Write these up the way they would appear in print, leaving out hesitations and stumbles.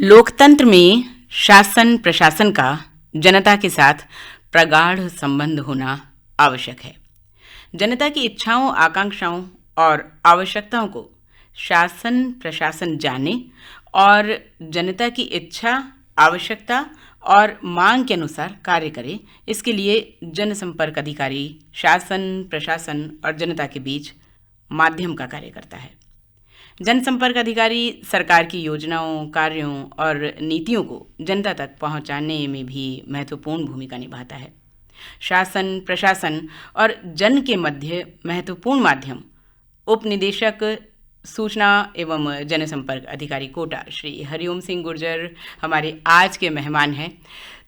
लोकतंत्र में शासन प्रशासन का जनता के साथ प्रगाढ़ संबंध होना आवश्यक है। जनता की इच्छाओं, आकांक्षाओं और आवश्यकताओं को शासन प्रशासन जाने और जनता की इच्छा, आवश्यकता और मांग के अनुसार कार्य करे, इसके लिए जनसंपर्क अधिकारी शासन, प्रशासन और जनता के बीच माध्यम का कार्य करता है। जनसंपर्क अधिकारी सरकार की योजनाओं, कार्यों और नीतियों को जनता तक पहुंचाने में भी महत्वपूर्ण भूमिका निभाता है। शासन, प्रशासन और जन के मध्य महत्वपूर्ण माध्यम उप निदेशक सूचना एवं जनसंपर्क अधिकारी कोटा श्री हरिओम सिंह गुर्जर हमारे आज के मेहमान हैं।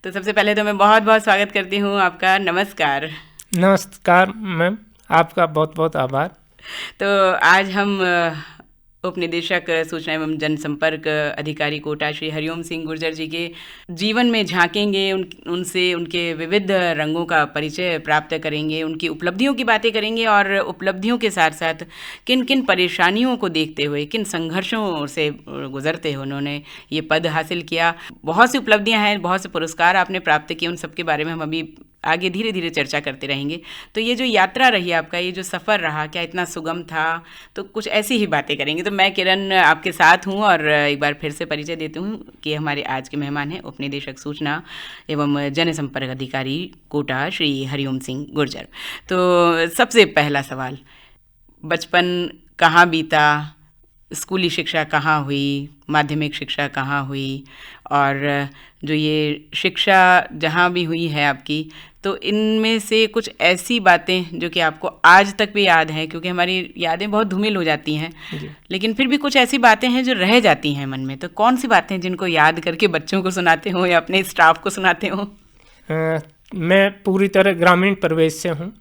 तो सबसे पहले तो मैं बहुत बहुत स्वागत करती हूँ आपका। नमस्कार। नमस्कार मैम, आपका बहुत बहुत आभार। तो आज हम उप निदेशक सूचना एवं जनसंपर्क अधिकारी कोटा श्री हरिओम सिंह गुर्जर जी के जीवन में झांकेंगे, उनसे उनके विविध रंगों का परिचय प्राप्त करेंगे, उनकी उपलब्धियों की बातें करेंगे और उपलब्धियों के साथ साथ किन किन परेशानियों को देखते हुए, किन संघर्षों से गुजरते हुए उन्होंने ये पद हासिल किया। बहुत सी उपलब्धियां हैं, बहुत से पुरस्कार आपने प्राप्त किए, उन सबके बारे में हम अभी आगे धीरे धीरे चर्चा करते रहेंगे। तो ये जो यात्रा रही आपका, ये जो सफ़र रहा, क्या इतना सुगम था? तो कुछ ऐसी ही बातें करेंगे। तो मैं किरण आपके साथ हूँ और एक बार फिर से परिचय देती हूँ कि हमारे आज के मेहमान हैं उप निदेशक सूचना एवं जनसंपर्क अधिकारी कोटा श्री हरिओम सिंह गुर्जर। तो सबसे पहला सवाल, बचपन कहाँ बीता, स्कूली शिक्षा कहाँ हुई, माध्यमिक शिक्षा कहाँ हुई, और जो ये शिक्षा जहाँ भी हुई है आपकी, तो इनमें से कुछ ऐसी बातें जो कि आपको आज तक भी याद हैं, क्योंकि हमारी यादें बहुत धूमिल हो जाती हैं, लेकिन फिर भी कुछ ऐसी बातें हैं जो रह जाती हैं मन में। तो कौन सी बातें जिनको याद करके बच्चों को सुनाते हो या अपने स्टाफ को सुनाते हो? मैं पूरी तरह ग्रामीण परिवेश से हूँ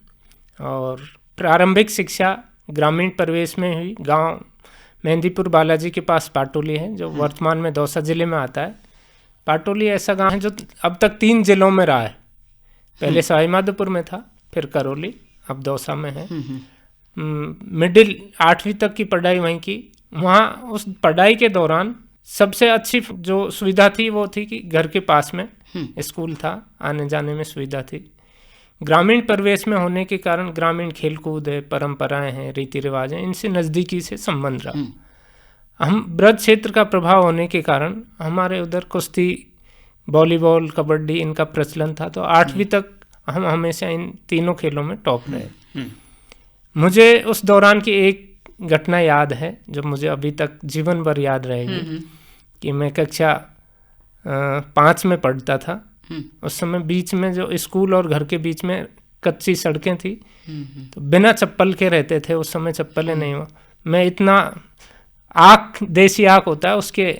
और प्रारंभिक शिक्षा ग्रामीण परिवेश में हुई। गांव मेहंदीपुर बालाजी के पास पाटोली है, जो वर्तमान में दौसा जिले में आता है। पाटोली ऐसा गांव है जो अब तक 3 जिलों में रहा है। पहले सवाईमाधोपुर में था, फिर करौली, अब दौसा में है। मिडिल 8वीं तक की पढ़ाई वहीं की। वहाँ उस पढ़ाई के दौरान सबसे अच्छी जो सुविधा थी वो थी कि घर के पास में स्कूल था, आने जाने में सुविधा थी। ग्रामीण परिवेश में होने के कारण ग्रामीण खेलकूद है, परंपराएं हैं, रीति रिवाज हैं, इनसे नज़दीकी से संबंध रहा। हम ब्रज क्षेत्र का प्रभाव होने के कारण हमारे उधर कुश्ती, वॉलीबॉल, कबड्डी इनका प्रचलन था। तो 8वीं तक हम हमेशा इन तीनों खेलों में टॉप रहे। मुझे उस दौरान की एक घटना याद है जो मुझे अभी तक जीवन भर याद रहेगी कि मैं कक्षा 5 में पढ़ता था। उस समय बीच में जो स्कूल और घर के बीच में कच्ची सड़कें थी, तो बिना चप्पल के रहते थे। उस समय चप्पलें नहीं हुआ, मैं इतना आँख, देसी आँख होता है, उसके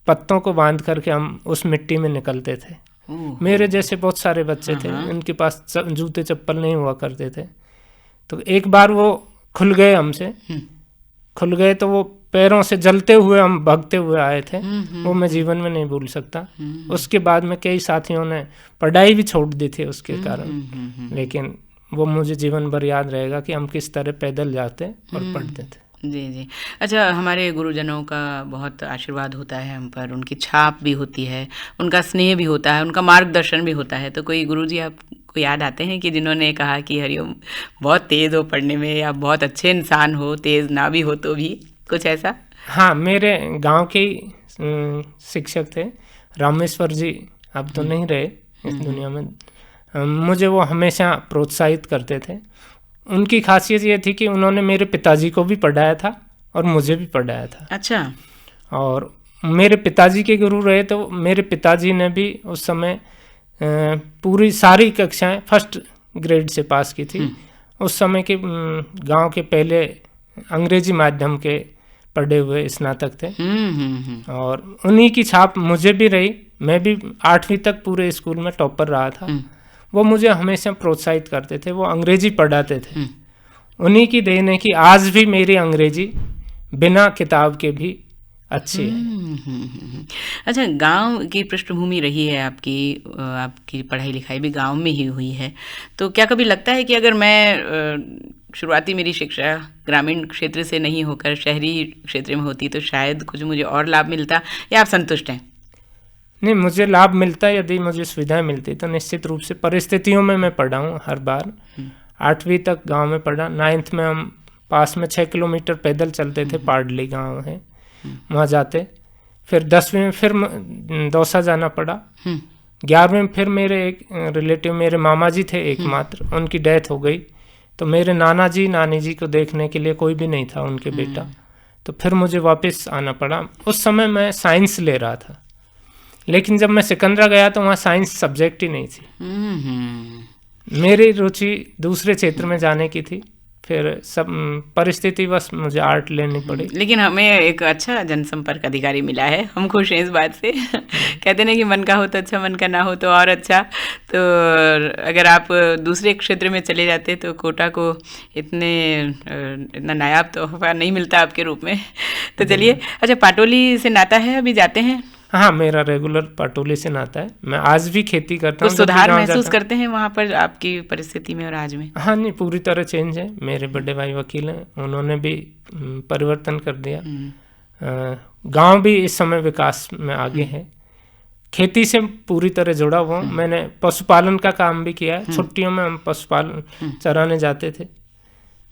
पत्तों को बांध करके हम उस मिट्टी में निकलते थे। मेरे जैसे बहुत सारे बच्चे थे, उनके पास जूते चप्पल नहीं हुआ करते थे। तो एक बार वो खुल गए, हमसे खुल गए, तो वो पैरों से जलते हुए हम भागते हुए आए थे। वो मैं जीवन में नहीं भूल सकता। उसके बाद में कई साथियों ने पढ़ाई भी छोड़ दी थी उसके कारण, लेकिन वो मुझे जीवन भर याद रहेगा कि हम किस तरह पैदल जाते और पढ़ते थे। जी जी। अच्छा, हमारे गुरुजनों का बहुत आशीर्वाद होता है हम पर, उनकी छाप भी होती है, उनका स्नेह भी होता है, उनका मार्गदर्शन भी होता है। तो कोई गुरुजी आपको याद आते हैं कि जिन्होंने कहा कि हरिओम बहुत तेज़ हो पढ़ने में, या बहुत अच्छे इंसान हो, तेज़ ना भी हो तो भी कुछ ऐसा? हाँ, मेरे गांव के शिक्षक थे रामेश्वर जी, अब तो नहीं रहे इस दुनिया में। मुझे वो हमेशा प्रोत्साहित करते थे। उनकी खासियत ये थी कि उन्होंने मेरे पिताजी को भी पढ़ाया था और मुझे भी पढ़ाया था। अच्छा। और मेरे पिताजी के गुरु रहे, तो मेरे पिताजी ने भी उस समय पूरी सारी कक्षाएं फर्स्ट ग्रेड से पास की थी। उस समय के गांव के पहले अंग्रेजी माध्यम के पढ़े हुए स्नातक थे और उन्हीं की छाप मुझे भी रही। मैं भी 8वीं तक पूरे स्कूल में टॉपर रहा था। वो मुझे हमेशा प्रोत्साहित करते थे, वो अंग्रेजी पढ़ाते थे। उन्हीं की देन है कि आज भी मेरी अंग्रेजी बिना किताब के भी अच्छी है। अच्छा, गांव की पृष्ठभूमि रही है आपकी पढ़ाई लिखाई भी गांव में ही हुई है। तो क्या कभी लगता है कि अगर मैं शुरुआती मेरी शिक्षा ग्रामीण क्षेत्र से नहीं होकर शहरी क्षेत्र में होती तो शायद कुछ मुझे और लाभ मिलता, या आप संतुष्ट हैं? नहीं, मुझे लाभ मिलता है, यदि मुझे सुविधाएं मिलती तो निश्चित रूप से। परिस्थितियों में मैं पढ़ा हूँ हर बार। 8वीं तक गांव में पढ़ा। 9th में हम पास में 6 किलोमीटर पैदल चलते थे, पाडली गांव है, वहाँ जाते। फिर 10वीं में फिर दौसा जाना पड़ा। 11वीं में फिर मेरे एक रिलेटिव, मेरे मामा जी थे एकमात्र, उनकी डेथ हो गई, तो मेरे नाना जी नानी जी को देखने के लिए कोई भी नहीं था, उनके बेटा, तो फिर मुझे वापस आना पड़ा। उस समय मैं साइंस ले रहा था, लेकिन जब मैं सिकंदरा गया तो वहाँ साइंस सब्जेक्ट ही नहीं थी। मेरी रुचि दूसरे क्षेत्र में जाने की थी, फिर सब परिस्थिति बस मुझे आर्ट लेनी पड़ी। लेकिन हमें एक अच्छा जनसंपर्क अधिकारी मिला है, हम खुश हैं इस बात से। कहते हैं कि मन का हो तो अच्छा, मन का ना हो तो और अच्छा। तो अगर आप दूसरे क्षेत्र में चले जाते तो कोटा को इतना नायाब तोहफा नहीं मिलता आपके रूप में। तो चलिए, अच्छा, पाटोली से नाता है, अभी जाते हैं? हाँ, मेरा रेगुलर पाटोली से नाता है। मैं आज भी खेती करता हूँ। कुछ सुधार महसूस करते हैं वहाँ पर आपकी परिस्थिति में और आज में? हाँ, नहीं, पूरी तरह चेंज है। मेरे बड़े भाई वकील हैं, उन्होंने भी परिवर्तन कर दिया। गांव भी इस समय विकास में आगे है। खेती से पूरी तरह जुड़ा हुआ हूँ। मैंने पशुपालन का काम भी किया है। छुट्टियों में हम पशुपालन चराने जाते थे,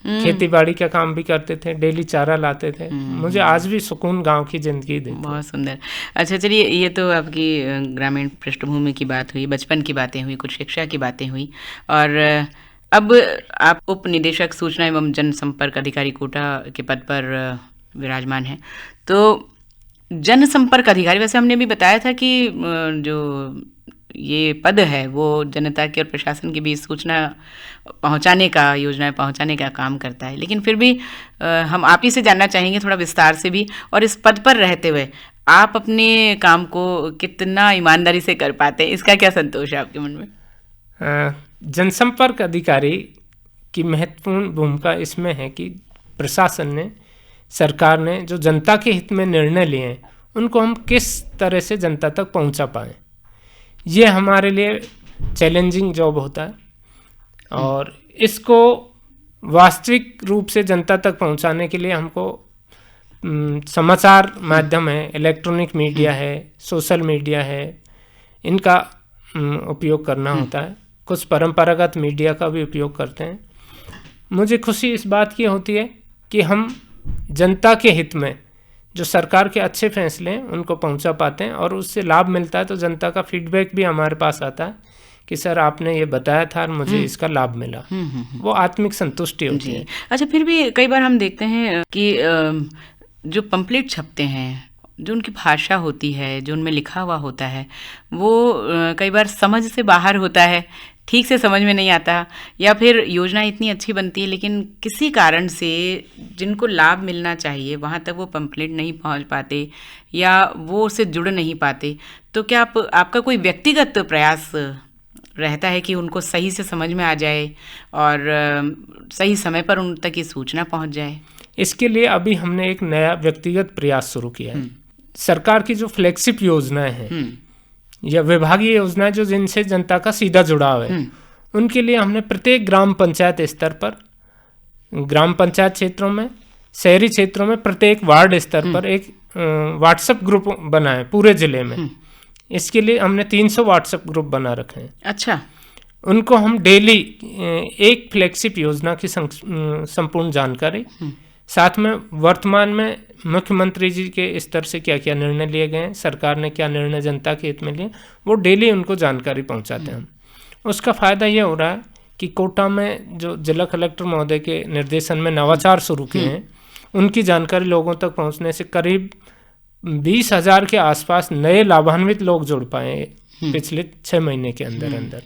खेती बाड़ी का काम भी करते थे, डेली चारा लाते थे। मुझे आज भी सुकून गांव की जिंदगी देती है। बहुत सुंदर। अच्छा, चलिए, ये तो आपकी ग्रामीण पृष्ठभूमि की बात हुई, बचपन की बातें हुई, कुछ शिक्षा की बातें हुई, और अब आप उप निदेशक सूचना एवं जनसंपर्क अधिकारी कोटा के पद पर विराजमान हैं। तो जनसंपर्क अधिकारी, वैसे हमने भी बताया था कि जो ये पद है वो जनता के और प्रशासन के बीच सूचना पहुंचाने का, योजनाएं पहुंचाने का काम करता है, लेकिन फिर भी हम आप ही से जानना चाहेंगे थोड़ा विस्तार से भी, और इस पद पर रहते हुए आप अपने काम को कितना ईमानदारी से कर पाते हैं, इसका क्या संतोष है आपके मन में? जनसंपर्क अधिकारी की महत्वपूर्ण भूमिका इसमें है कि प्रशासन ने, सरकार ने जो जनता के हित में निर्णय लिए हैं उनको हम किस तरह से जनता तक पहुंचा पाएँ। ये हमारे लिए चैलेंजिंग जॉब होता है, और इसको वास्तविक रूप से जनता तक पहुंचाने के लिए हमको समाचार माध्यम है, इलेक्ट्रॉनिक मीडिया है, सोशल मीडिया है, इनका उपयोग करना होता है। कुछ परंपरागत मीडिया का भी उपयोग करते हैं। मुझे खुशी इस बात की होती है कि हम जनता के हित में जो सरकार के अच्छे फैसले हैं उनको पहुंचा पाते हैं, और उससे लाभ मिलता है तो जनता का फीडबैक भी हमारे पास आता है कि सर आपने ये बताया था और मुझे इसका लाभ मिला। वो आत्मिक संतुष्टि होती है। अच्छा, फिर भी कई बार हम देखते हैं कि जो पंपलेट छपते हैं, जो उनकी भाषा होती है, जो उनमें लिखा हुआ होता है, वो कई बार समझ से बाहर होता है, ठीक से समझ में नहीं आता, या फिर योजना इतनी अच्छी बनती है लेकिन किसी कारण से जिनको लाभ मिलना चाहिए वहाँ तक वो पंपलेट नहीं पहुँच पाते, या वो उससे जुड़ नहीं पाते। तो क्या आपका कोई व्यक्तिगत प्रयास रहता है कि उनको सही से समझ में आ जाए और सही समय पर उन तक ये सूचना पहुँच जाए? इसके लिए अभी हमने एक नया व्यक्तिगत प्रयास शुरू किया है। सरकार की जो फ्लैगशिप योजनाएं हैं या विभागीय योजनाएं जो जिनसे जनता का सीधा जुड़ाव है, उनके लिए हमने प्रत्येक ग्राम पंचायत स्तर पर, ग्राम पंचायत क्षेत्रों में, शहरी क्षेत्रों में, प्रत्येक वार्ड स्तर पर एक व्हाट्सएप ग्रुप बनाए पूरे जिले में। इसके लिए हमने 300 व्हाट्सएप ग्रुप बना रखे हैं। अच्छा। उनको हम डेली एक फ्लैगशिप योजना की संपूर्ण जानकारी, साथ में वर्तमान में मुख्यमंत्री जी के स्तर से क्या क्या निर्णय लिए गए हैं, सरकार ने क्या निर्णय जनता के हित में लिए, वो डेली उनको जानकारी पहुंचाते हैं हम। उसका फ़ायदा ये हो रहा है कि कोटा में जो जिला कलेक्टर महोदय के निर्देशन में नवाचार शुरू किए हैं, उनकी जानकारी लोगों तक पहुंचने से करीब 20,000 के आसपास नए लाभान्वित लोग जुड़ पाए पिछले 6 महीने के अंदर अंदर।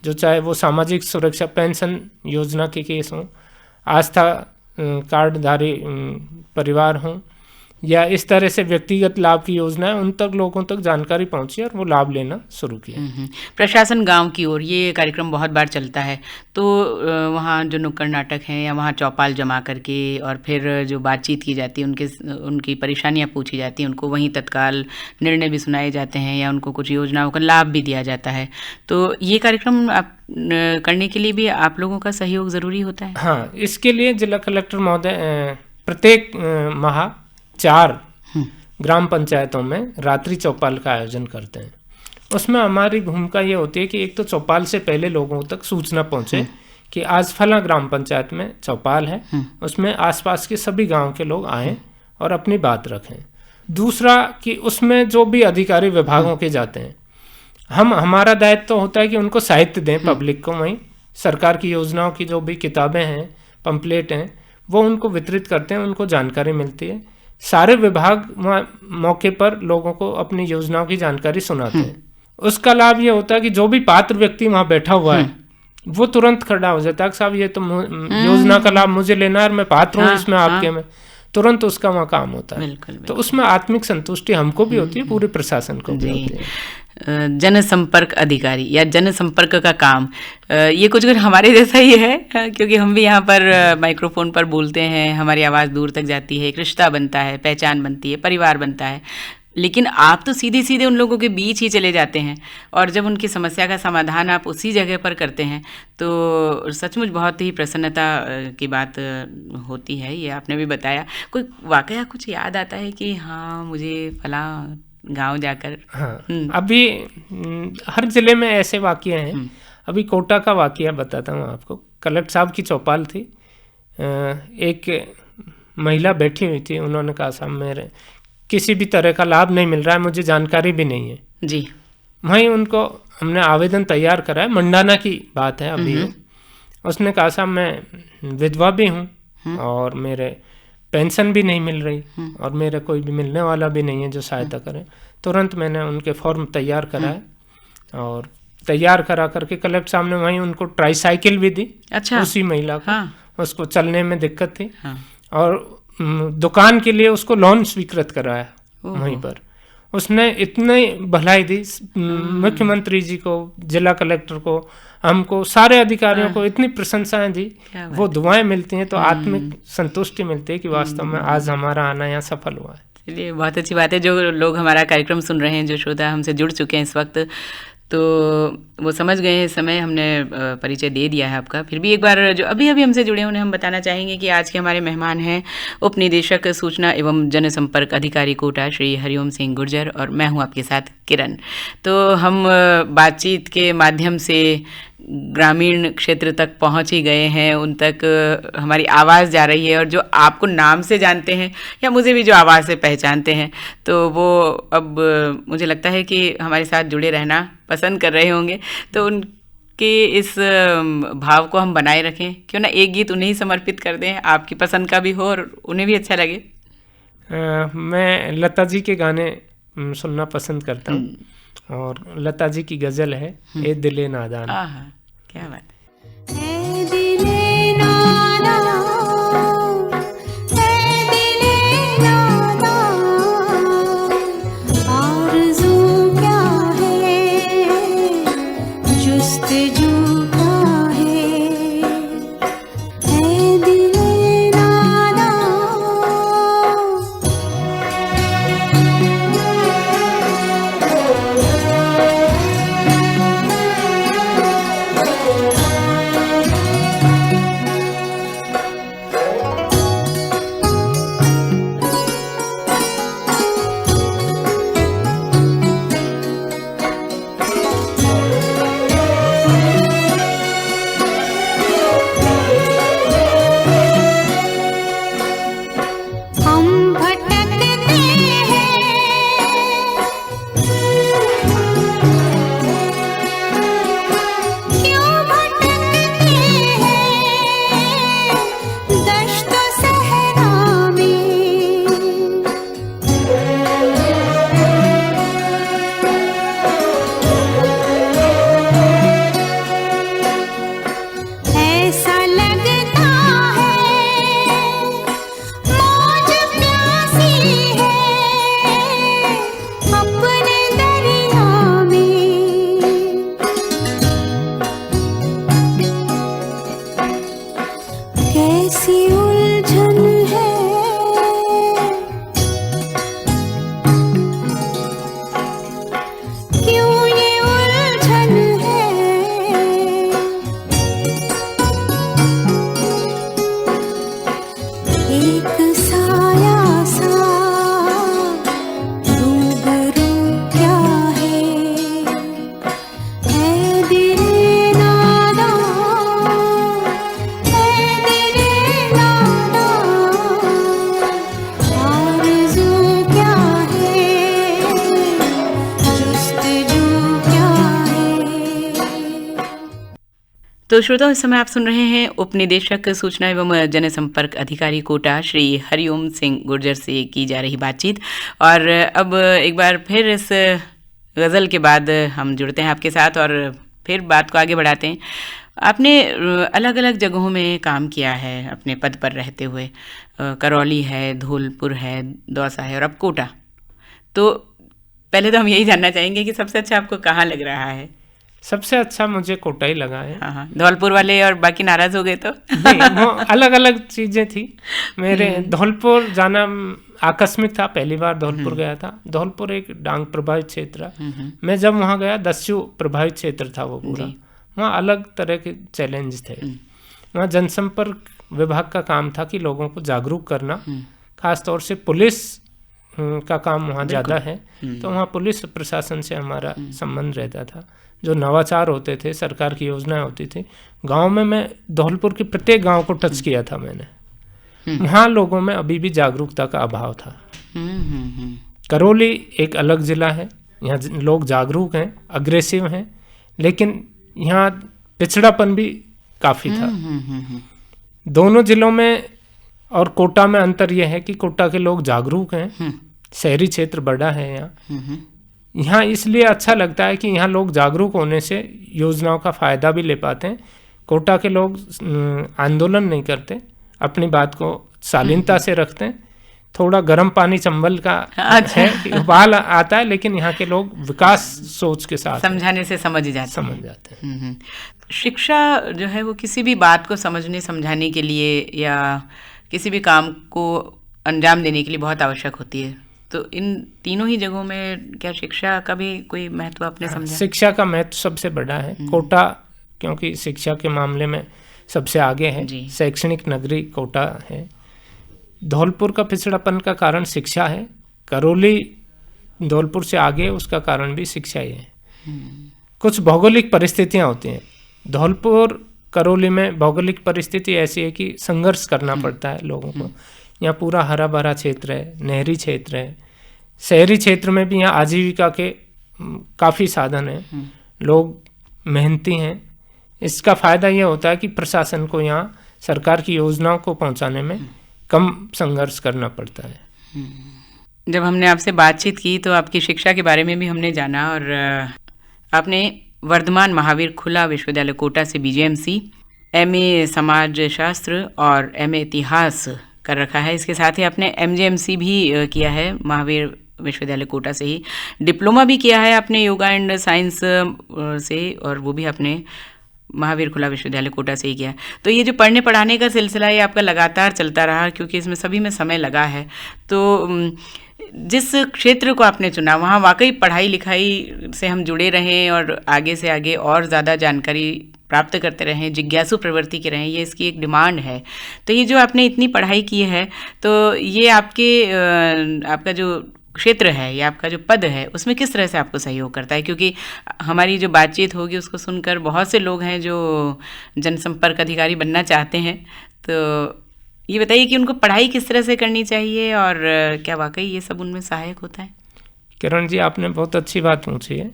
जो चाहे वो सामाजिक सुरक्षा पेंशन योजना के केस हों, आस्था कार्डधारी परिवार हों, या इस तरह से व्यक्तिगत लाभ की योजना है, उन तक लोगों तक जानकारी पहुंची और वो लाभ लेना शुरू किया। प्रशासन गांव की ओर ये कार्यक्रम बहुत बार चलता है, तो वहाँ जो नुक्कड़ नाटक हैं या वहाँ चौपाल जमा करके और फिर जो बातचीत की जाती है, उनकी परेशानियाँ पूछी जाती हैं, उनको वहीं तत्काल निर्णय भी सुनाए जाते हैं या उनको कुछ योजनाओं का लाभ भी दिया जाता है। तो ये कार्यक्रम आप करने के लिए भी आप लोगों का सहयोग ज़रूरी होता है? हाँ, इसके लिए जिला कलेक्टर महोदय प्रत्येक माह 4 ग्राम पंचायतों में रात्रि चौपाल का आयोजन करते हैं। उसमें हमारी भूमिका ये होती है कि एक तो चौपाल से पहले लोगों तक सूचना पहुंचे कि आज फला ग्राम पंचायत में चौपाल है, उसमें आसपास के सभी गांव के लोग आएं और अपनी बात रखें। दूसरा कि उसमें जो भी अधिकारी विभागों के जाते हैं, हमारा दायित्व तो होता है कि उनको साहित्य दें पब्लिक को, वहीं सरकार की योजनाओं की जो भी किताबें हैं, पंपलेट हैं, वो उनको वितरित करते हैं, उनको जानकारी मिलती है। सारे विभाग मौके पर लोगों को अपनी योजनाओं की जानकारी सुनाते हैं। उसका लाभ ये होता है कि जो भी पात्र व्यक्ति वहाँ बैठा हुआ है वो तुरंत खड़ा हो जाता है कि साहब ये तो योजना का लाभ मुझे लेना है, मैं पात्र हूँ इसमें आपके में, तुरंत उसका वहाँ काम होता है। तो उसमें आत्मिक संतुष्टि हमको भी होती है, पूरे प्रशासन को भी होती है। जनसंपर्क अधिकारी या जनसंपर्क का काम ये कुछ हमारे जैसा ही है, क्योंकि हम भी यहाँ पर माइक्रोफोन पर बोलते हैं, हमारी आवाज़ दूर तक जाती है, एक रिश्ता बनता है, पहचान बनती है, परिवार बनता है। लेकिन आप तो सीधे सीधे उन लोगों के बीच ही चले जाते हैं और जब उनकी समस्या का समाधान आप उसी जगह पर करते हैं तो सचमुच बहुत ही प्रसन्नता की बात होती है। ये आपने भी बताया। कोई वाकया कुछ याद आता है कि हाँ मुझे फला गांव जाकर? हाँ, अभी हर जिले में ऐसे वाकये हैं। अभी कोटा का वाकया बताता हूँ आपको। कलेक्टर साहब की चौपाल थी, एक महिला बैठी हुई थी, उन्होंने कहा साहब मेरे किसी भी तरह का लाभ नहीं मिल रहा है, मुझे जानकारी भी नहीं है जी। वहीं उनको हमने आवेदन तैयार करा है, मंडाना की बात है अभी। उसने कहा साहब मैं विधवा भी हूँ और मेरे पेंशन भी नहीं मिल रही और मेरे कोई भी मिलने वाला भी नहीं है जो सहायता करे। तुरंत मैंने उनके फॉर्म तैयार कराए और तैयार करा करके कलेक्टर साहब ने वहीं उनको ट्राईसाइकिल भी दी। अच्छा। उसी महिला को। हाँ। उसको चलने में दिक्कत थी। हाँ। और दुकान के लिए उसको लोन स्वीकृत कराया वहीं पर। उसने इतनी भलाई दी मुख्यमंत्री जी को, जिला कलेक्टर को, हमको, सारे अधिकारियों को इतनी प्रशंसाएं दी, वो दुआएं मिलती हैं तो आत्मिक संतुष्टि मिलती है कि वास्तव में आज हमारा आना यहाँ सफल हुआ है। चलिए बहुत अच्छी बात है। जो लोग हमारा कार्यक्रम सुन रहे हैं, जो श्रोता हमसे जुड़ चुके हैं इस वक्त, तो वो समझ गए हैं। इस समय हमने परिचय दे दिया है आपका। फिर भी एक बार जो अभी अभी हमसे जुड़े उन्हें हम बताना चाहेंगे कि आज के हमारे मेहमान हैं उप निदेशक सूचना एवं जनसंपर्क अधिकारी कोटा श्री हरिओम सिंह गुर्जर और मैं हूं आपके साथ किरण। तो हम बातचीत के माध्यम से ग्रामीण क्षेत्र तक पहुंच ही गए हैं, उन तक हमारी आवाज़ जा रही है और जो आपको नाम से जानते हैं या मुझे भी जो आवाज़ से पहचानते हैं तो वो अब मुझे लगता है कि हमारे साथ जुड़े रहना पसंद कर रहे होंगे। तो उनके इस भाव को हम बनाए रखें। क्यों ना एक गीत उन्हें ही समर्पित कर दें, आपकी पसंद का भी हो और उन्हें भी अच्छा लगे। मैं लता जी के गाने सुनना पसंद करता हूँ और लता जी की गज़ल है ए दिले नादान। क्या बात है। तो श्रोताओं, इस समय आप सुन रहे हैं उपनिदेशक सूचना एवं जनसंपर्क अधिकारी कोटा श्री हरिओम सिंह गुर्जर से की जा रही बातचीत। और अब एक बार फिर इस गज़ल के बाद हम जुड़ते हैं आपके साथ और फिर बात को आगे बढ़ाते हैं। आपने अलग अलग जगहों में काम किया है अपने पद पर रहते हुए, करौली है, धौलपुर है, दौसा है और अब कोटा। तो पहले तो हम यही जानना चाहेंगे कि सबसे अच्छा आपको कहाँ लग रहा है? सबसे अच्छा मुझे कोटा ही लगा है। हाँ, धौलपुर वाले और बाकी नाराज हो गए तो? नहीं, वो अलग अलग चीज़ें थी। मेरे धौलपुर जाना आकस्मिक था, पहली बार धौलपुर गया था। धौलपुर एक डांग प्रभावित क्षेत्र है। मैं जब वहाँ गया दस्यु प्रभावित क्षेत्र था वो पूरा। वहाँ अलग तरह के चैलेंज थे। वहाँ जनसंपर्क विभाग का काम था कि लोगों को जागरूक करना, खास तौर से पुलिस का काम वहाँ ज़्यादा है। तो वहाँ पुलिस प्रशासन से हमारा संबंध रहता था। जो नवाचार होते थे, सरकार की योजनाएं होती थी, गांव में मैं धौलपुर के प्रत्येक गांव को टच किया था मैंने। वहाँ लोगों में अभी भी जागरूकता का अभाव था। करौली एक अलग ज़िला है, यहाँ लोग जागरूक हैं, अग्रेसिव हैं, लेकिन यहाँ पिछड़ापन भी काफ़ी था। दोनों ज़िलों में और कोटा में अंतर यह है कि कोटा के लोग जागरूक हैं, शहरी क्षेत्र बड़ा है यहाँ इसलिए अच्छा लगता है कि यहाँ लोग जागरूक होने से योजनाओं का फ़ायदा भी ले पाते हैं। कोटा के लोग आंदोलन नहीं करते, अपनी बात को शालीनता से रखते हैं। थोड़ा गर्म पानी चंबल का है, उबाल आता है, लेकिन यहाँ के लोग विकास सोच के साथ समझाने से समझ जाते हैं। शिक्षा जो है वो किसी भी बात को समझने समझाने के लिए या किसी भी काम को अंजाम देने के लिए बहुत आवश्यक होती है। तो इन तीनों ही जगहों में क्या शिक्षा का भी कोई महत्व आपने समझा? शिक्षा का महत्व सबसे बड़ा है। कोटा क्योंकि शिक्षा के मामले में सबसे आगे है, शैक्षणिक नगरी कोटा है। धौलपुर का पिछड़ापन का कारण शिक्षा है। करौली धौलपुर से आगे, उसका कारण भी शिक्षा ही है। कुछ भौगोलिक परिस्थितियाँ होती हैं। धौलपुर करौली में भौगोलिक परिस्थिति ऐसी है कि संघर्ष करना पड़ता है लोगों को। यहाँ पूरा हरा भरा क्षेत्र है, नहरी क्षेत्र है। शहरी क्षेत्र में भी यहाँ आजीविका के काफ़ी साधन हैं, लोग मेहनती हैं। इसका फ़ायदा ये होता है कि प्रशासन को यहाँ सरकार की योजनाओं को पहुँचाने में कम संघर्ष करना पड़ता है। जब हमने आपसे बातचीत की तो आपकी शिक्षा के बारे में भी हमने जाना और आपने वर्धमान महावीर खुला विश्वविद्यालय कोटा से BJMC, MA समाज शास्त्र और MA इतिहास कर रखा है। इसके साथ ही आपने MJMC भी किया है महावीर विश्वविद्यालय कोटा से ही। डिप्लोमा भी किया है आपने योगा एंड साइंस से, और वो भी आपने महावीर खुला विश्वविद्यालय कोटा से ही किया। तो ये जो पढ़ने पढ़ाने का सिलसिला ये आपका लगातार चलता रहा, क्योंकि इसमें सभी में समय लगा है। तो जिस क्षेत्र को आपने चुना वहाँ वाकई पढ़ाई लिखाई से हम जुड़े रहें और आगे से आगे और ज़्यादा जानकारी प्राप्त करते रहें, जिज्ञासु प्रवृत्ति के रहें, ये इसकी एक डिमांड है। तो ये जो आपने इतनी पढ़ाई की है, तो ये आपका जो क्षेत्र है या आपका जो पद है उसमें किस तरह से आपको सहयोग करता है? क्योंकि हमारी जो बातचीत होगी उसको सुनकर बहुत से लोग हैं जो जनसंपर्क अधिकारी बनना चाहते हैं। तो ये बताइए कि उनको पढ़ाई किस तरह से करनी चाहिए और क्या वाकई ये सब उनमें सहायक होता है? किरण जी, आपने बहुत अच्छी बात पूछी है।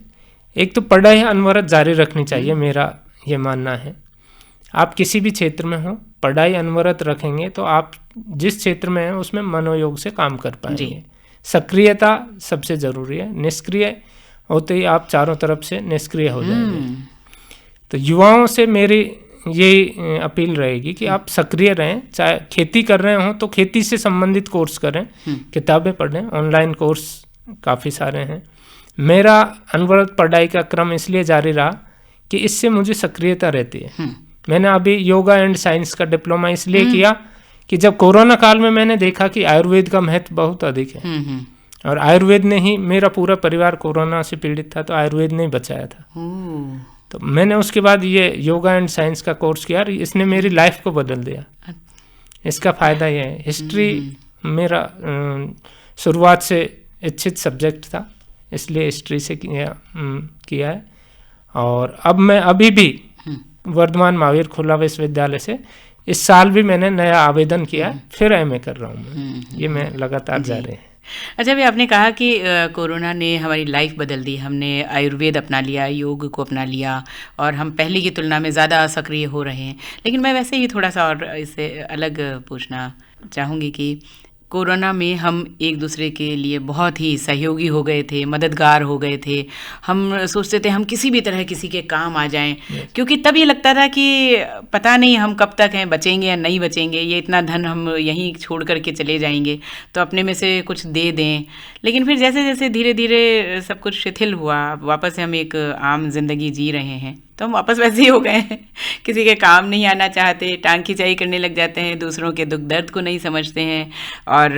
एक तो पढ़ाई अनवरत जारी रखनी चाहिए, मेरा ये मानना है। आप किसी भी क्षेत्र में हो, पढ़ाई अनवरत रखेंगे तो आप जिस क्षेत्र में हैं उसमें मनोयोग से काम कर पाएंगे। सक्रियता सबसे ज़रूरी है। निष्क्रिय होते ही आप चारों तरफ से निष्क्रिय हो जाएंगे। तो युवाओं से मेरी यही अपील रहेगी कि आप सक्रिय रहें। चाहे खेती कर रहे हों तो खेती से संबंधित कोर्स करें, किताबें पढ़ें, ऑनलाइन कोर्स काफ़ी सारे हैं। मेरा अनवरत पढ़ाई का क्रम इसलिए जारी रहा कि इससे मुझे सक्रियता रहती है। मैंने अभी योगा एंड साइंस का डिप्लोमा इसलिए किया कि जब कोरोना काल में मैंने देखा कि आयुर्वेद का महत्व बहुत अधिक है, और आयुर्वेद ने ही, मेरा पूरा परिवार कोरोना से पीड़ित था तो आयुर्वेद ने ही बचाया था। तो मैंने उसके बाद ये योगा एंड साइंस का कोर्स किया और इसने मेरी लाइफ को बदल दिया। इसका फ़ायदा ये है। हिस्ट्री मेरा शुरुआत से इच्छित सब्जेक्ट था, इसलिए हिस्ट्री से किया है। और अब मैं अभी भी वर्धमान महावीर खुला विश्वविद्यालय से इस साल भी मैंने नया आवेदन किया है, फिर MA कर रहा हूँ मैं। ये मैं लगातार जारी है। अच्छा, अभी आपने कहा कि कोरोना ने हमारी लाइफ बदल दी, हमने आयुर्वेद अपना लिया, योग को अपना लिया और हम पहले की तुलना में ज़्यादा सक्रिय हो रहे हैं। लेकिन मैं वैसे ही थोड़ा सा और इससे अलग पूछना चाहूँगी कि कोरोना में हम एक दूसरे के लिए बहुत ही सहयोगी हो गए थे, मददगार हो गए थे। हम सोचते थे हम किसी भी तरह किसी के काम आ जाएं, क्योंकि तब ये लगता था कि पता नहीं हम कब तक हैं, बचेंगे या नहीं बचेंगे, ये इतना धन हम यहीं छोड़ कर के चले जाएंगे तो अपने में से कुछ दे दें। लेकिन फिर जैसे जैसे धीरे धीरे सब कुछ शिथिल हुआ, वापस से हम एक आम जिंदगी जी रहे हैं, तो हम वापस वैसे ही हो गए हैं। किसी के काम नहीं आना चाहते, टांग खिंचाई करने लग जाते हैं, दूसरों के दुख दर्द को नहीं समझते हैं और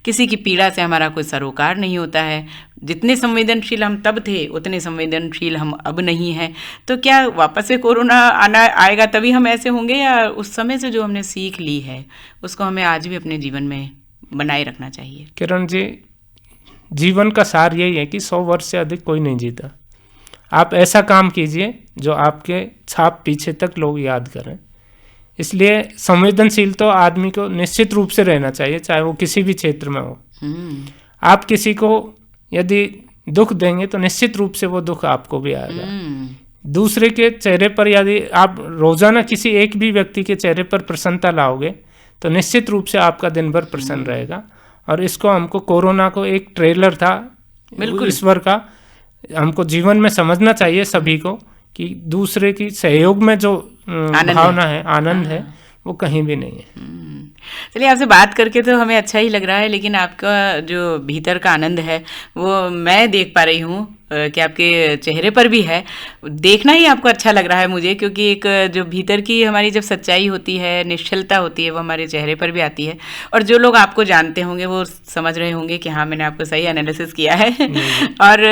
किसी की पीड़ा से हमारा कोई सरोकार नहीं होता है। जितने संवेदनशील हम तब थे उतने संवेदनशील हम अब नहीं हैं। तो क्या वापस से कोरोना आएगा तभी हम ऐसे होंगे, या उस समय से जो हमने सीख ली है उसको हमें आज भी अपने जीवन में बनाए रखना चाहिए? किरण जी, जीवन का सार यही है कि 100 वर्ष से अधिक कोई नहीं जीता। आप ऐसा काम कीजिए जो आपके छाप पीछे तक लोग याद करें। इसलिए संवेदनशील तो आदमी को निश्चित रूप से रहना चाहिए, चाहे वो किसी भी क्षेत्र में हो। आप किसी को यदि दुख देंगे तो निश्चित रूप से वो दुख आपको भी आएगा। दूसरे के चेहरे पर यदि आप रोजाना किसी एक भी व्यक्ति के चेहरे पर प्रसन्नता लाओगे तो निश्चित रूप से आपका दिन भर प्रसन्न रहेगा। और इसको हमको, कोरोना को एक ट्रेलर था ईश्वर का, हमको जीवन में समझना चाहिए सभी को कि दूसरे की सहयोग में जो भावना है, आनंद है, वो कहीं भी नहीं है। चलिए, आपसे बात करके तो हमें अच्छा ही लग रहा है, लेकिन आपका जो भीतर का आनंद है वो मैं देख पा रही हूँ कि आपके चेहरे पर भी है। देखना ही आपको अच्छा लग रहा है मुझे, क्योंकि एक जो भीतर की हमारी जब सच्चाई होती है, निश्चलता होती है, वो हमारे चेहरे पर भी आती है। और जो लोग आपको जानते होंगे वो समझ रहे होंगे कि हाँ, मैंने आपको सही एनालिसिस किया है। और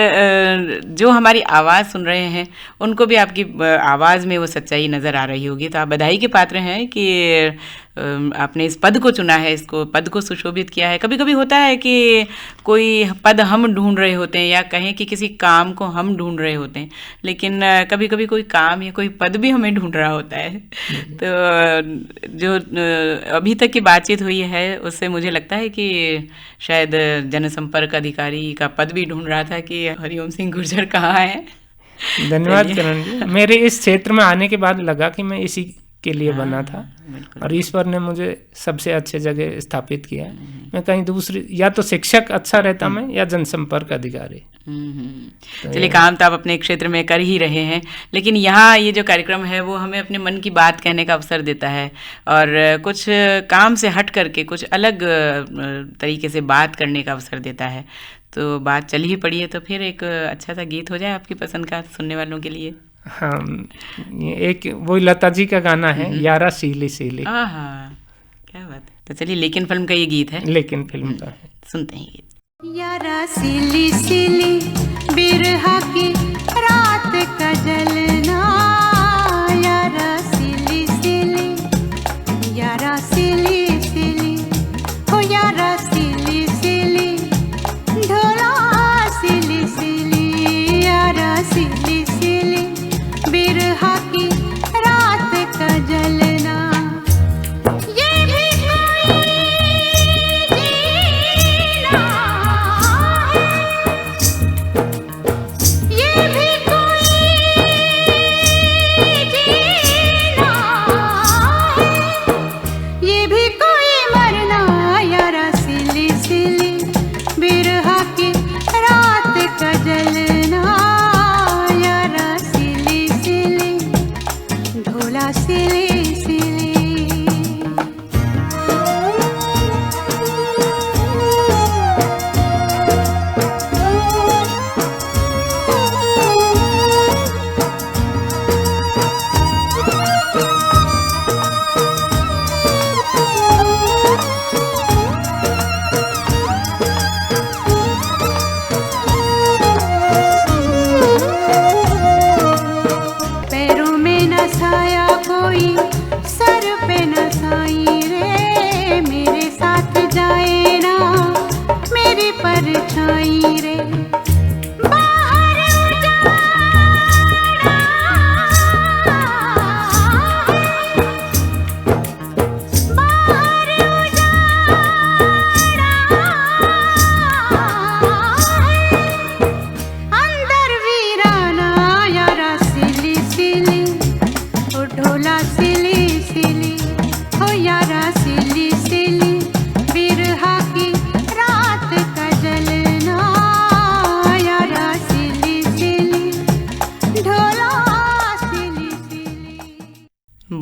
जो हमारी आवाज़ सुन रहे हैं उनको भी आपकी आवाज़ में वो सच्चाई नज़र आ रही होगी। तो आप बधाई के पात्र हैं कि आपने इस पद को चुना है, इसको पद को सुशोभित किया है। कभी कभी होता है कि कोई पद हम ढूंढ रहे होते हैं, या कहें कि किसी काम को हम ढूंढ रहे होते हैं, लेकिन कभी कभी कोई काम या कोई पद भी हमें ढूंढ रहा होता है। तो जो अभी तक की बातचीत हुई है उससे मुझे लगता है कि शायद जनसंपर्क अधिकारी का पद भी ढूंढ रहा था कि हरिओम सिंह गुर्जर कहाँ हैं। धन्यवाद करण जी। मेरे इस क्षेत्र में आने के बाद लगा कि मैं इसी के लिए बना था, और ईश्वर ने मुझे सबसे अच्छे जगह स्थापित किया। मैं कहीं दूसरी, या तो शिक्षक अच्छा रहता मैं, या जनसंपर्क अधिकारी। चलिए, काम तो आप अपने क्षेत्र में कर ही रहे हैं, लेकिन यहाँ ये जो कार्यक्रम है वो हमें अपने मन की बात कहने का अवसर देता है, और कुछ काम से हट करके कुछ अलग तरीके से बात करने का अवसर देता है। तो बात चल ही पड़ी है, तो फिर एक अच्छा सा गीत हो जाए आपकी पसंद का सुनने वालों के लिए। हाँ, एक वो लता जी का गाना है, यारा सीली सीली। हाँ, क्या बात है। तो चलिए, लेकिन फिल्म का ये गीत है। लेकिन फिल्म का है, सुनते हैं गीत। यारा सीली सीली बिरहा की रात का जलना, यारा सीली सीली, यारा सीली सीली, हो यारा सीली सीली, ढोला सीली सीली, यारा सीली सीली बिरहा की रात का जलना। ये भी कोई जीना है, ये भी कोई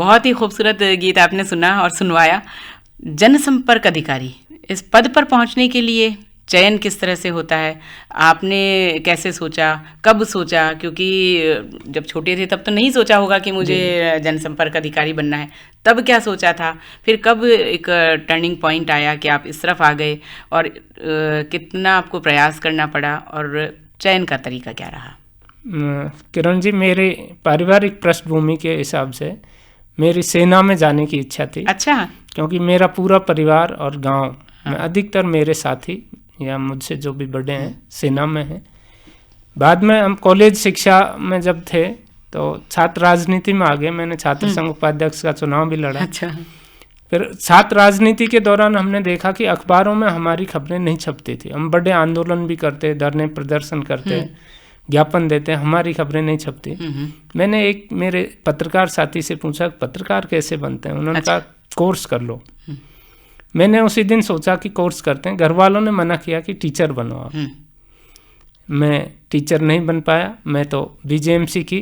बहुत ही खूबसूरत गीत आपने सुना और सुनवाया। जनसंपर्क अधिकारी, इस पद पर पहुंचने के लिए चयन किस तरह से होता है? आपने कैसे सोचा, कब सोचा? क्योंकि जब छोटे थे तब तो नहीं सोचा होगा कि मुझे जनसंपर्क अधिकारी बनना है। तब क्या सोचा था? फिर कब एक टर्निंग पॉइंट आया कि आप इस तरफ आ गए, और कितना आपको प्रयास करना पड़ा, और चयन का तरीका क्या रहा? किरण जी, मेरे पारिवारिक पृष्ठभूमि के हिसाब से मेरी सेना में जाने की इच्छा थी। अच्छा। क्योंकि मेरा पूरा परिवार और गांव में अधिकतर मेरे साथी या मुझसे जो भी बड़े हैं सेना में हैं। बाद में हम कॉलेज शिक्षा में जब थे तो छात्र राजनीति में आ गए। मैंने छात्र संघ उपाध्यक्ष का चुनाव भी लड़ा। अच्छा। फिर छात्र राजनीति के दौरान हमने देखा कि अखबारों में हमारी खबरें नहीं छपती थी। हम बड़े आंदोलन भी करते, धरने प्रदर्शन करते, ज्ञापन देते, हमारी खबरें नहीं छपती। मैंने एक मेरे पत्रकार साथी से पूछा पत्रकार कैसे बनते हैं? उन्होंने कहा कोर्स कर लो। मैंने उसी दिन सोचा कि कोर्स करते हैं। घर वालों ने मना किया कि टीचर बनो आप। मैं टीचर नहीं बन पाया। मैं तो बीजेएमसी की।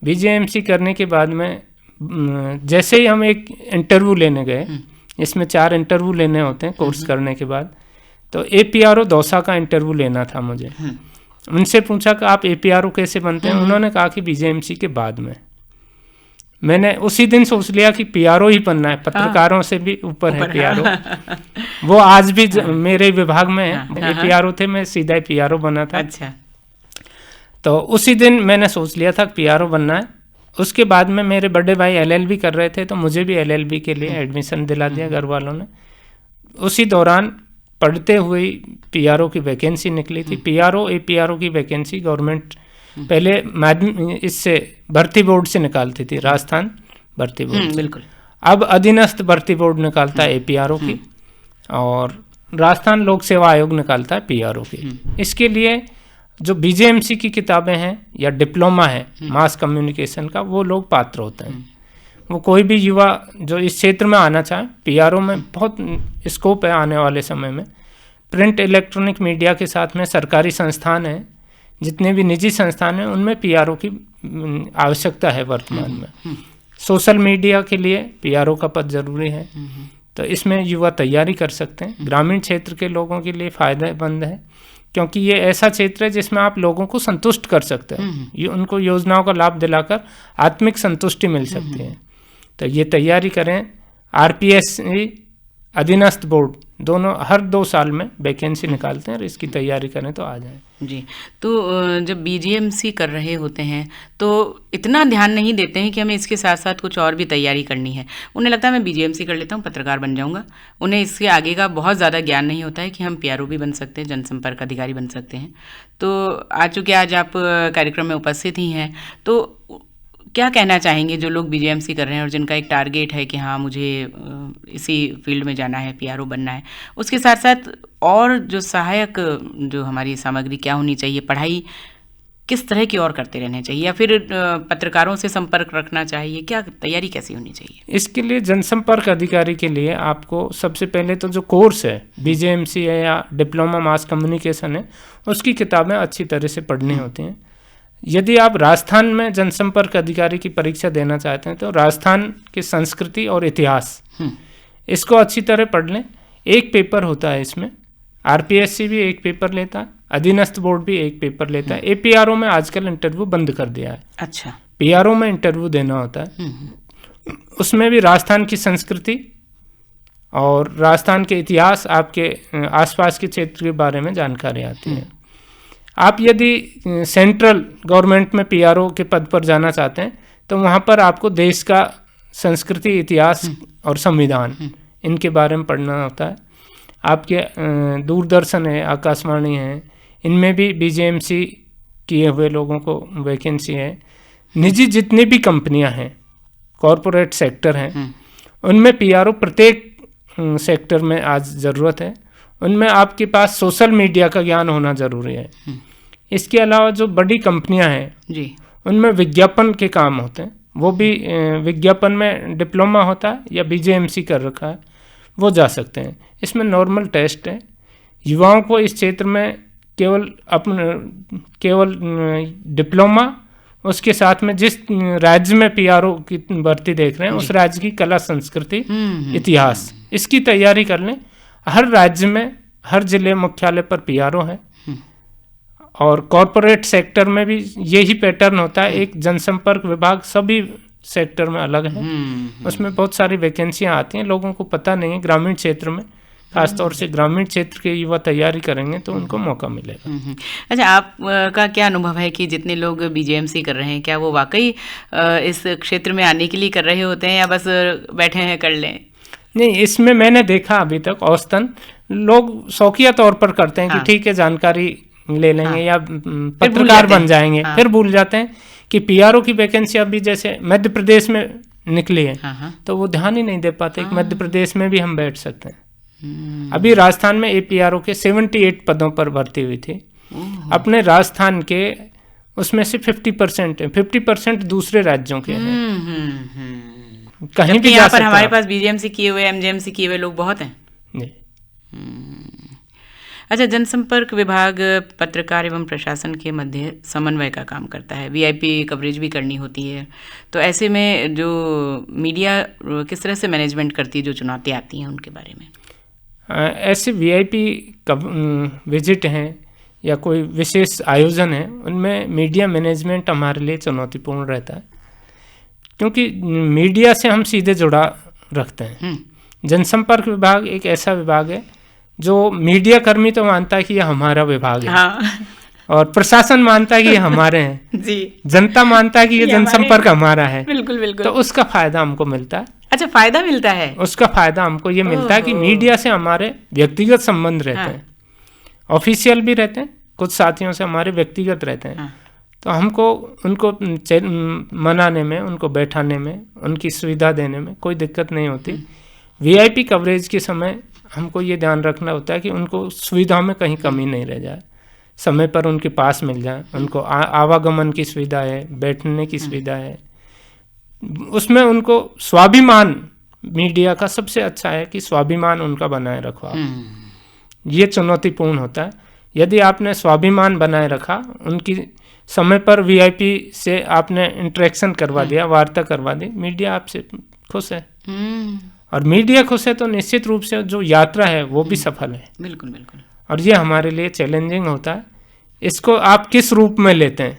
बीजेएमसी करने के बाद में जैसे ही हम एक इंटरव्यू लेने गए, इसमें 4 इंटरव्यू लेने होते हैं कोर्स करने के बाद, तो APRO दौसा का इंटरव्यू लेना था मुझे। उनसे पूछा कि आप APRO कैसे बनते हैं? उन्होंने कहा कि बीजेएमसी के बाद में। मैंने उसी दिन सोच लिया कि PRO ही बनना है, पत्रकारों से भी ऊपर है PRO। वो आज भी मेरे विभाग में है। APRO थे, मैं सीधा PRO बना था। अच्छा। तो उसी दिन मैंने सोच लिया था PRO बनना है। उसके बाद में मेरे बड़े भाई LLB कर रहे थे, तो मुझे भी LLB के लिए एडमिशन दिला दिया घर वालों ने। उसी दौरान पढ़ते हुए PRO की वैकेंसी निकली थी। PRO APRO की वैकेंसी गवर्नमेंट पहले इससे भर्ती बोर्ड से निकालती थी, राजस्थान भर्ती बोर्ड। बिल्कुल। अब अधीनस्थ भर्ती बोर्ड निकालता है APRO की, और राजस्थान लोक सेवा आयोग निकालता है PRO की। इसके लिए जो BJMC की किताबें हैं या डिप्लोमा है मास कम्युनिकेशन का, वो लोग पात्र होते हैं। वो कोई भी युवा जो इस क्षेत्र में आना चाहे, PRO में बहुत स्कोप है आने वाले समय में। प्रिंट इलेक्ट्रॉनिक मीडिया के साथ में सरकारी संस्थान हैं, जितने भी निजी संस्थान हैं, उनमें PRO की आवश्यकता है वर्तमान में। सोशल मीडिया के लिए PRO का पद जरूरी है। तो इसमें युवा तैयारी कर सकते हैं। ग्रामीण क्षेत्र के लोगों के लिए फ़ायदेमंद है, क्योंकि ये ऐसा क्षेत्र है जिसमें आप लोगों को संतुष्ट कर सकते हैं। ये उनको योजनाओं का लाभ दिलाकर आत्मिक संतुष्टि मिल सकती है। तो ये तैयारी करें। RPS अधीनस्थ बोर्ड दोनों हर 2 साल में वैकेंसी निकालते हैं, और इसकी तैयारी करें तो आ जाए। जी। तो जब BJMC कर रहे होते हैं तो इतना ध्यान नहीं देते हैं कि हमें इसके साथ साथ कुछ और भी तैयारी करनी है। उन्हें लगता है मैं BJMC कर लेता हूँ, पत्रकार बन जाऊँगा। उन्हें इसके आगे का बहुत ज़्यादा ज्ञान नहीं होता है कि हम PRO भी बन सकते हैं, जनसंपर्क अधिकारी बन सकते हैं। तो चूँकि आज आप कार्यक्रम में उपस्थित ही हैं, तो क्या कहना चाहेंगे जो लोग BJMC कर रहे हैं और जिनका एक टारगेट है कि हाँ मुझे इसी फील्ड में जाना है, PRO बनना है, उसके साथ साथ और जो सहायक जो हमारी सामग्री क्या होनी चाहिए, पढ़ाई किस तरह की और करते रहना चाहिए, या फिर पत्रकारों से संपर्क रखना चाहिए, क्या तैयारी कैसी होनी चाहिए? इसके लिए जनसंपर्क अधिकारी के लिए आपको सबसे पहले तो जो कोर्स है BJMC है या डिप्लोमा मास कम्युनिकेशन है, उसकी किताबें अच्छी तरह से पढ़नी होती हैं। यदि आप राजस्थान में जनसंपर्क अधिकारी की परीक्षा देना चाहते हैं तो राजस्थान की संस्कृति और इतिहास इसको अच्छी तरह पढ़ लें। एक पेपर होता है इसमें, RPSC भी एक पेपर लेता है, अधीनस्थ बोर्ड भी एक पेपर लेता है। APRO में आजकल इंटरव्यू बंद कर दिया है। अच्छा। PRO में इंटरव्यू देना होता है। उसमें भी राजस्थान की संस्कृति और राजस्थान के इतिहास, आपके आसपास के क्षेत्र के बारे में जानकारी आती है। आप यदि सेंट्रल गवर्नमेंट में PRO के पद पर जाना चाहते हैं तो वहाँ पर आपको देश का संस्कृति, इतिहास और संविधान, इनके बारे में पढ़ना होता है। आपके दूरदर्शन है, आकाशवाणी है, इनमें भी BJMC किए हुए लोगों को वैकेंसी है। निजी जितनी भी कंपनियां हैं, कॉरपोरेट सेक्टर हैं, उनमें PRO प्रत्येक सेक्टर में आज ज़रूरत है। उनमें आपके पास सोशल मीडिया का ज्ञान होना ज़रूरी है। इसके अलावा जो बड़ी कंपनियां हैं जी, उनमें विज्ञापन के काम होते हैं, वो भी विज्ञापन में डिप्लोमा होता है या BJMC कर रखा है, वो जा सकते हैं। इसमें नॉर्मल टेस्ट है। युवाओं को इस क्षेत्र में केवल डिप्लोमा, उसके साथ में जिस राज्य में पीआरओ की भर्ती देख रहे हैं उस राज्य की कला संस्कृति इतिहास इसकी तैयारी कर लें। हर राज्य में हर जिले मुख्यालय पर पीआरओ है और कॉरपोरेट सेक्टर में भी यही पैटर्न होता है। एक जनसंपर्क विभाग सभी सेक्टर में अलग है, उसमें बहुत सारी वैकेंसियां आती हैं, लोगों को पता नहीं है। ग्रामीण क्षेत्र में खासतौर से ग्रामीण क्षेत्र के युवा तैयारी करेंगे तो उनको मौका मिलेगा। अच्छा, आपका क्या अनुभव है कि जितने लोग बीजेएमसी कर रहे हैं क्या वो वाकई इस क्षेत्र में आने के लिए कर रहे होते हैं या बस बैठे हैं कर लें? नहीं, इसमें मैंने देखा अभी तक औसतन लोग शौकिया तौर पर करते हैं कि ठीक है जानकारी ले लेंगे या पत्रकार बन जाएंगे, फिर भूल जाते हैं कि पीआरओ की वैकेंसी अभी जैसे मध्य प्रदेश में निकली है तो वो ध्यान ही नहीं दे पाते कि मध्य प्रदेश में भी हम बैठ सकते हैं। अभी राजस्थान में एपीआरओ के 78 पदों पर भर्ती हुई थी। अपने राजस्थान के उसमें से 50% है, 50% दूसरे राज्यों के हैं। कहीं भी यहाँ पर हमारे पास बीजेएमसी किए हुए एमजेएमसी किए हुए लोग बहुत हैं। अच्छा, जनसंपर्क विभाग पत्रकार एवं प्रशासन के मध्य समन्वय का काम करता है, वीआईपी कवरेज भी करनी होती है, तो ऐसे में जो मीडिया किस तरह से मैनेजमेंट करती है जो चुनौतियाँ आती हैं उनके बारे में? ऐसे वीआईपी विजिट हैं या कोई विशेष आयोजन है उनमें मीडिया मैनेजमेंट हमारे लिए चुनौतीपूर्ण रहता है, क्योंकि मीडिया से हम सीधे जुड़ा रखते हैं। जनसंपर्क विभाग एक ऐसा विभाग है जो मीडिया कर्मी तो मानता है कि ये हमारा विभाग है, और प्रशासन मानता है कि ये हमारे हैं जी, जनता मानता है कि ये जनसंपर्क हमारा है। बिल्कुल बिल्कुल। तो उसका फायदा हमको मिलता है। अच्छा, फायदा मिलता है? उसका फायदा हमको ये मिलता है कि मीडिया से हमारे व्यक्तिगत संबंध रहते हैं, ऑफिशियल भी रहते हैं, कुछ साथियों से हमारे व्यक्तिगत रहते हैं। तो हमको उनको मनाने में, उनको बैठाने में, उनकी सुविधा देने में कोई दिक्कत नहीं होती। वीआईपी कवरेज के समय हमको ये ध्यान रखना होता है कि उनको सुविधा में कहीं कमी नहीं रह जाए, समय पर उनके पास मिल जाए, उनको आवागमन की सुविधा है, बैठने की सुविधा है, उसमें उनको स्वाभिमान, मीडिया का सबसे अच्छा है कि स्वाभिमान उनका बनाए रखो। ये चुनौतीपूर्ण होता है। यदि आपने स्वाभिमान बनाए रखा, उनकी समय पर वीआईपी से आपने इंटरेक्शन करवा दिया, वार्ता करवा दी, मीडिया आपसे खुश है, और मीडिया खुश है तो निश्चित रूप से जो यात्रा है वो भी सफल है। बिल्कुल बिल्कुल। और ये हमारे लिए चैलेंजिंग होता है, इसको आप किस रूप में लेते हैं।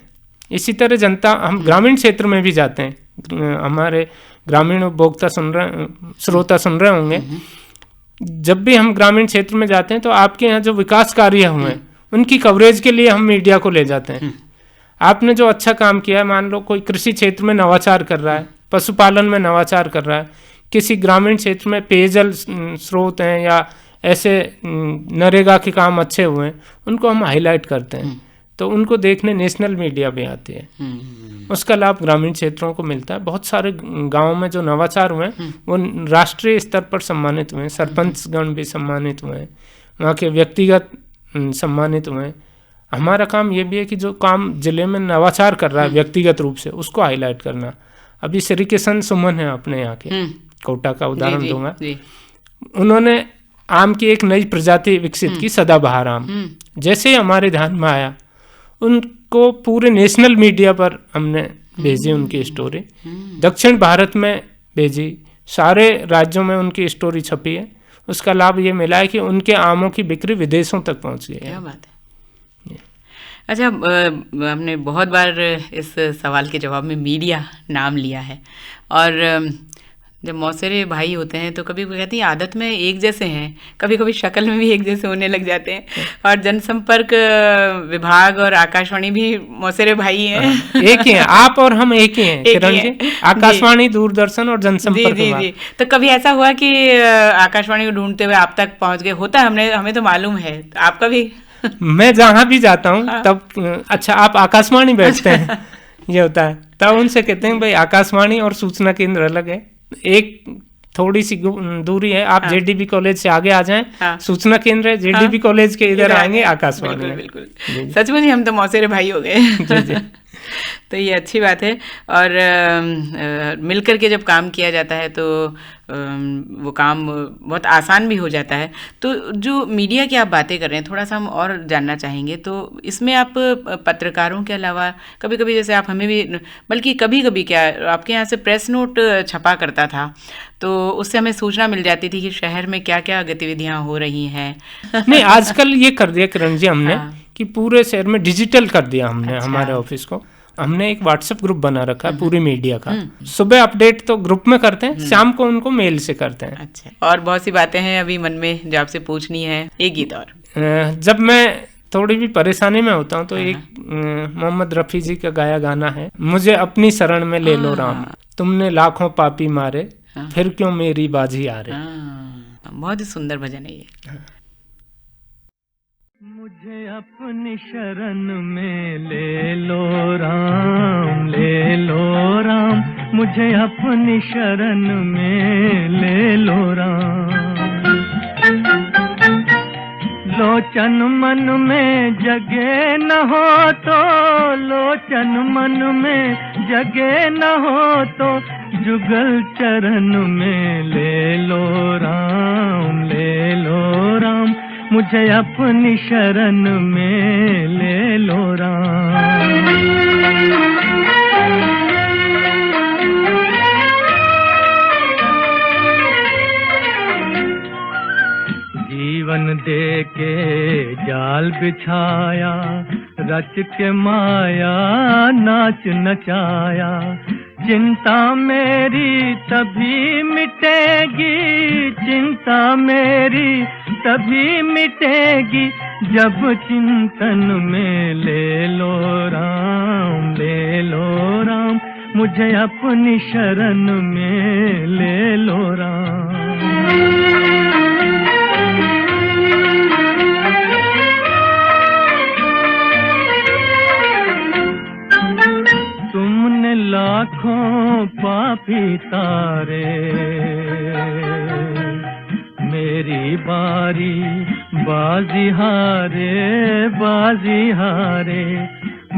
इसी तरह जनता, हम ग्रामीण क्षेत्र में भी जाते हैं, हमारे ग्रामीण उपभोक्ता श्रोता सुन रहे होंगे, जब भी हम ग्रामीण क्षेत्र में जाते हैं तो आपके यहाँ जो विकास कार्य हुए उनकी कवरेज के लिए हम मीडिया को ले जाते हैं। आपने जो अच्छा काम किया है, मान लो कोई कृषि क्षेत्र में नवाचार कर रहा है, पशुपालन में नवाचार कर रहा है, किसी ग्रामीण क्षेत्र में पेयजल स्रोत हैं या ऐसे नरेगा के काम अच्छे हुए हैं, उनको हम हाईलाइट करते हैं, तो उनको देखने नेशनल मीडिया भी आती है। उसका लाभ ग्रामीण क्षेत्रों को मिलता है। बहुत सारे गांवों में जो नवाचार हुए हैं वो राष्ट्रीय स्तर पर सम्मानित हुए हैं, सरपंचगण भी सम्मानित हुए हैं, वहाँ के व्यक्तिगत सम्मानित हुए हैं। हमारा काम ये भी है कि जो काम जिले में नवाचार कर रहा है व्यक्तिगत रूप से, उसको हाईलाइट करना। अभी श्री किशन सुमन है अपने यहाँ के, कोटा का उदाहरण दूंगा, उन्होंने आम की एक नई प्रजाति विकसित की, सदाबहार आम। जैसे ही हमारे ध्यान में आया, उनको पूरे नेशनल मीडिया पर हमने भेजी उनकी स्टोरी, दक्षिण भारत में भेजी, सारे राज्यों में उनकी स्टोरी छपी है। उसका लाभ ये मिला है कि उनके आमों की बिक्री विदेशों तक पहुंच गई है। क्या बात है। अच्छा, हमने बहुत बार इस सवाल के जवाब में मीडिया नाम लिया है, और जब मौसेरे भाई होते हैं तो कभी कहती हैं आदत में एक जैसे हैं, कभी कभी शक्ल में भी एक जैसे होने लग जाते हैं, और जनसंपर्क विभाग और आकाशवाणी भी मौसेरे भाई हैं। एक ही हैं, आप और हम एक ही हैं किरण जी, आकाशवाणी, दूरदर्शन और जनसंपर्क विभाग। जी। तो कभी ऐसा हुआ कि आकाशवाणी को ढूंढते हुए आप तक पहुंच गए? होता है, हमें तो मालूम है, आपका भी। मैं जहाँ भी जाता हूँ तब, अच्छा आप आकाशवाणी बैठते हैं, ये होता है, तब उनसे कहते हैं भाई आकाशवाणी और सूचना केंद्र अलग है, एक थोड़ी सी दूरी है, आप जेडीबी कॉलेज से आगे आ जाएं, सूचना केंद्र है, जेडीबी कॉलेज के इधर आएंगे आकाशवाणी। बिल्कुल। सचमुच ही हम तो मौसेरे भाई हो गए। तो ये अच्छी बात है। और मिलकर के जब काम किया जाता है तो वो काम बहुत आसान भी हो जाता है। तो जो मीडिया की आप बातें कर रहे हैं, थोड़ा सा हम और जानना चाहेंगे। तो इसमें आप पत्रकारों के अलावा कभी कभी, जैसे आप हमें भी, बल्कि कभी कभी क्या आपके यहाँ से प्रेस नोट छपा करता था, तो उससे हमें सूचना मिल जाती थी कि शहर में क्या क्या गतिविधियां हो रही हैं। नहीं, आजकल ये कर दिया किरण जी हमने, हाँ। कि पूरे शहर में डिजिटल कर दिया हमने। अच्छा। हमारे ऑफिस को हमने एक व्हाट्सएप ग्रुप बना रखा है पूरी मीडिया का। सुबह अपडेट तो ग्रुप में करते हैं, शाम को उनको मेल से करते हैं। अच्छा, और बहुत सी बातें हैं अभी मन में जो आपसे पूछनी है। एक गीत और। जब मैं थोड़ी भी परेशानी में होता हूँ तो एक मोहम्मद रफ़ी जी का गाया गाना है, मुझे अपनी शरण में ले लो राम, तुमने लाखों पापी मारे, फिर क्यों मेरी बाजी आ रही। बहुत ही सुंदर भजन है ये। मुझे अपनी शरण में ले लो राम, ले लो राम, मुझे अपनी शरण में ले लो राम। लोचन मन में जगे न हो तो, लोचन मन में जगे न हो तो, जुगल चरण में ले लो राम, ले लो राम, मुझे अपनी शरण में ले लो राम। जीवन दे के जाल बिछाया, रच के माया नाच नचाया, चिंता मेरी तभी मिटेगी, चिंता मेरी तभी मिटेगी, जब चिंतन में ले लो राम, ले लो राम, मुझे अपनी शरण में ले लो राम। तुमने लाखों पापी तारे, मेरी बारी बाजी हारे, बाजी हारे,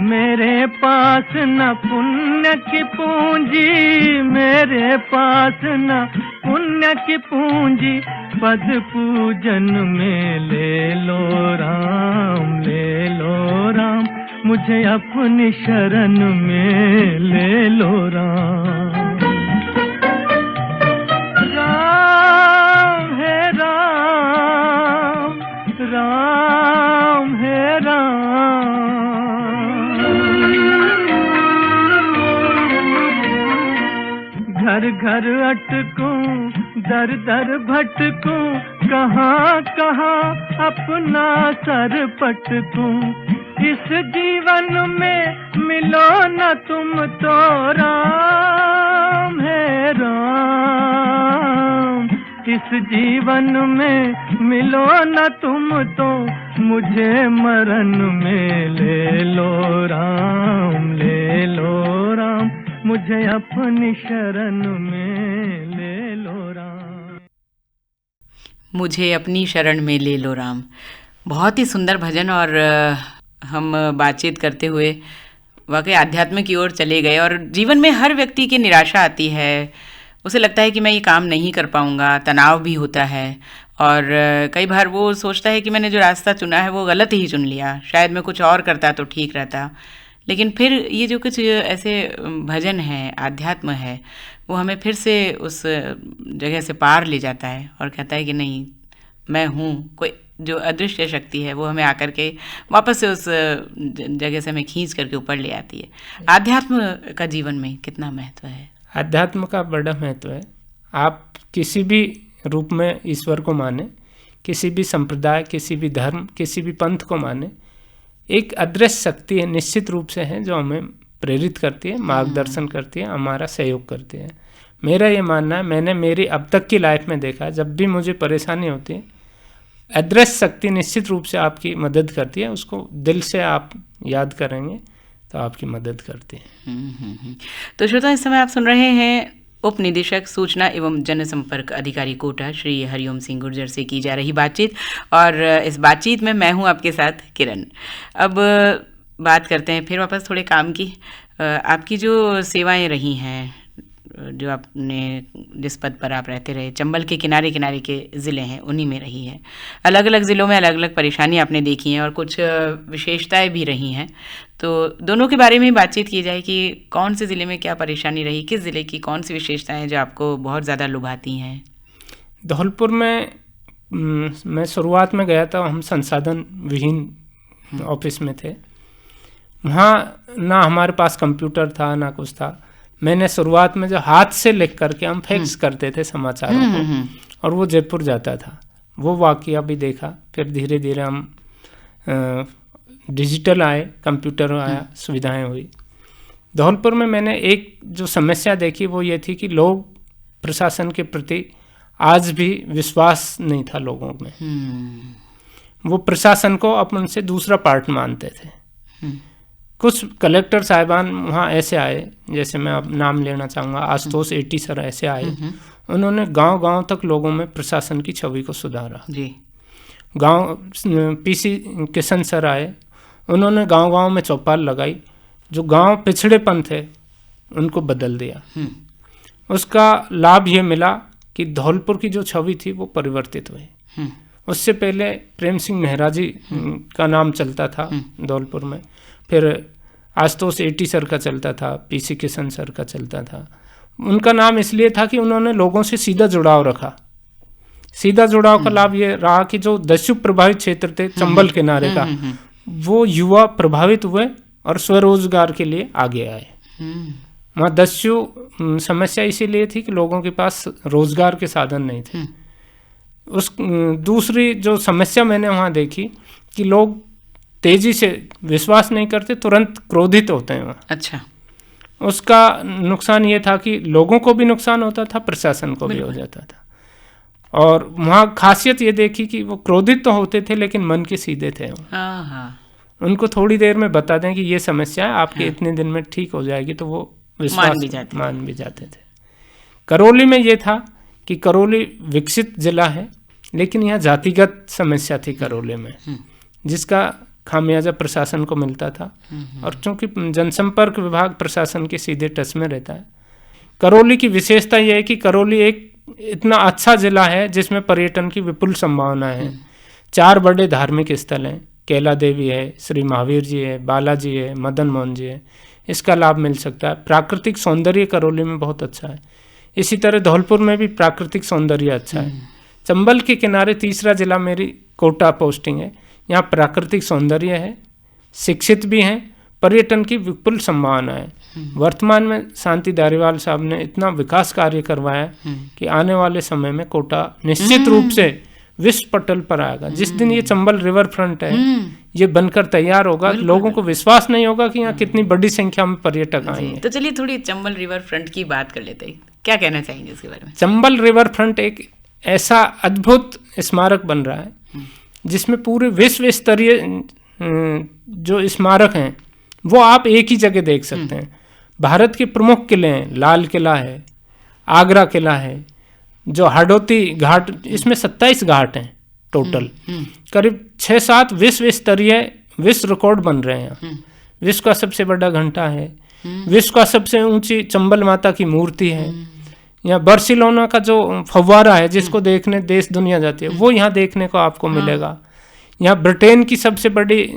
मेरे पास न पुण्य की पूंजी, मेरे पास न पुण्य की पूंजी, पद पूजन में ले लो राम, ले लो राम, मुझे अपनी शरण में ले लो राम। राम है राम, राम है राम, घर घर अटकूं, दर दर भटकूं, कहाँ कहाँ अपना सर पटकूं, इस जीवन में मिलो न तुम तो राम है राम, इस जीवन में मिलो न तुम तो, मुझे मरण में ले लो राम, ले लो राम, मुझे अपनी शरण में ले लो राम, मुझे अपनी शरण में ले लो राम। बहुत ही सुंदर भजन। और हम बातचीत करते हुए वाकई आध्यात्म की ओर चले गए। और जीवन में हर व्यक्ति की निराशा आती है, उसे लगता है कि मैं ये काम नहीं कर पाऊंगा, तनाव भी होता है। और कई बार वो सोचता है कि मैंने जो रास्ता चुना है वो गलत ही चुन लिया, शायद मैं कुछ और करता तो ठीक रहता। लेकिन फिर ये जो कुछ ऐसे भजन है, आध्यात्म है, वो हमें फिर से उस जगह से पार ले जाता है और कहता है कि नहीं, मैं हूँ। कोई जो अदृश्य शक्ति है वो हमें आकर के वापस से उस जगह से हमें खींच करके ऊपर ले आती है। आध्यात्म का जीवन में कितना महत्व है? आध्यात्म का बड़ा महत्व है। आप किसी भी रूप में ईश्वर को माने, किसी भी संप्रदाय, किसी भी धर्म, किसी भी पंथ को माने, एक अदृश्य शक्ति है, निश्चित रूप से है, जो हमें प्रेरित करती है, मार्गदर्शन करती है, हमारा सहयोग करती है। मेरा ये मानना है, मैंने मेरी अब तक की लाइफ में देखा, जब भी मुझे परेशानी होती है, अदृश्य शक्ति निश्चित रूप से आपकी मदद करती है। उसको दिल से आप याद करेंगे तो आपकी मदद करती है। तो श्रोता, इस समय आप सुन रहे हैं उप निदेशक सूचना एवं जनसंपर्क अधिकारी कोटा श्री हरिओम सिंह गुर्जर से की जा रही बातचीत। और इस बातचीत में मैं हूं आपके साथ किरण। अब बात करते हैं फिर वापस थोड़े काम की। आपकी जो सेवाएं रही हैं, जो आपने जिस पद पर आप रहते रहे, चंबल के किनारे किनारे के ज़िले हैं उन्हीं में रही हैं। अलग अलग ज़िलों में अलग अलग परेशानी आपने देखी हैं और कुछ विशेषताएं भी रही हैं, तो दोनों के बारे में बातचीत की जाए कि कौन से ज़िले में क्या परेशानी रही, किस ज़िले की कौन सी विशेषताएं जो आपको बहुत ज़्यादा लुभाती हैं। धौलपुर में मैं शुरुआत में गया था, हम संसाधन विहीन ऑफिस में थे। वहाँ ना हमारे पास कंप्यूटर था ना कुछ था। मैंने शुरुआत में जो हाथ से लिख करके हम फैक्स करते थे समाचारों को, और वो जयपुर जाता था। वो वाकया भी देखा। फिर धीरे धीरे हम डिजिटल आए, कंप्यूटर आया, सुविधाएं हुई। धौलपुर में मैंने एक जो समस्या देखी वो ये थी कि लोग प्रशासन के प्रति आज भी विश्वास नहीं था लोगों में। वो प्रशासन को अपन से दूसरा पार्ट मानते थे। कुछ कलेक्टर साहिबान वहाँ ऐसे आए, जैसे मैं अब नाम लेना चाहूँगा, आशुतोष एटी सर ऐसे आए। उन्होंने गांव-गांव तक लोगों में प्रशासन की छवि को सुधारा जी। गांव पीसी किशन सर आए, उन्होंने गांव-गांव में चौपाल लगाई। जो गांव पिछड़ेपन थे उनको बदल दिया। उसका लाभ ये मिला कि धौलपुर की जो छवि थी वो परिवर्तित हुई। उससे पहले प्रेम सिंह नेहरा जी का नाम चलता था धौलपुर में, फिर आशुतोष एटी सर का चलता था, पीसी किशन सर का चलता था। उनका नाम इसलिए था कि उन्होंने लोगों से सीधा जुड़ाव रखा। सीधा जुड़ाव का लाभ ये रहा कि जो दस्यु प्रभावित क्षेत्र थे चंबल किनारे का, वो युवा प्रभावित हुए और स्वरोजगार के लिए आगे आए। वहाँ दस्यु समस्या इसीलिए थी कि लोगों के पास रोजगार के साधन नहीं थे। उस दूसरी जो समस्या मैंने वहाँ देखी कि लोग तेजी से विश्वास नहीं करते, तुरंत क्रोधित होते हैं वहाँ। अच्छा। उसका नुकसान ये था कि लोगों को भी नुकसान होता था, प्रशासन को भी हो जाता था। और वहाँ खासियत ये देखी कि वो क्रोधित तो होते थे लेकिन मन के सीधे थे। उनको थोड़ी देर में बता दें कि ये समस्या है, आपके इतने दिन में ठीक हो जाएगी, तो वो विश्वास मान भी जाते थे। करौली में ये था कि करौली विकसित जिला है, लेकिन यहाँ जातिगत समस्या थी करौली में, जिसका खामियाजा प्रशासन को मिलता था। और चूंकि जनसंपर्क विभाग प्रशासन के सीधे टच में रहता है, करौली की विशेषता यह है कि करौली एक इतना अच्छा जिला है जिसमें पर्यटन की विपुल संभावना है। 4 बड़े धार्मिक स्थल हैं, कैला देवी है, श्री महावीर जी है, बालाजी है, मदन मोहन जी है। इसका लाभ मिल सकता है। प्राकृतिक सौंदर्य करौली में बहुत अच्छा है। इसी तरह धौलपुर में भी प्राकृतिक सौंदर्य अच्छा है। चंबल के किनारे तीसरा जिला मेरी कोटा पोस्टिंग है। यहाँ प्राकृतिक सौंदर्य है, शिक्षित भी हैं, पर्यटन की विपुल संभावना है। वर्तमान में शांति धारीवाल साहब ने इतना विकास कार्य करवाया कि आने वाले समय में कोटा निश्चित रूप से विश्व पटल पर आएगा। जिस दिन ये चंबल रिवर फ्रंट है ये बनकर तैयार होगा, लोगों को विश्वास नहीं होगा कि यहाँ कितनी बड़ी संख्या में पर्यटक आए हैं। तो चलिए थोड़ी चंबल रिवर फ्रंट की बात कर लेते हैं। क्या कहना चाहेंगे इसके बारे में? चंबल रिवर फ्रंट एक ऐसा अद्भुत स्मारक बन रहा है जिसमें पूरे विश्व स्तरीय जो स्मारक हैं वो आप एक ही जगह देख सकते हैं। भारत के प्रमुख किले हैं, लाल किला है, आगरा किला है, जो हाडोती घाट, इसमें 27 घाट हैं टोटल। करीब 6-7 विश्व स्तरीय विश्व रिकॉर्ड बन रहे हैं। विश्व का सबसे बड़ा घंटा है, विश्व का सबसे ऊंची चंबल माता की मूर्ति है। यहाँ बार्सिलोना का जो फव्वारा है जिसको देखने देश दुनिया जाती है, वो यहाँ देखने को आपको मिलेगा। यहाँ ब्रिटेन की सबसे बड़ी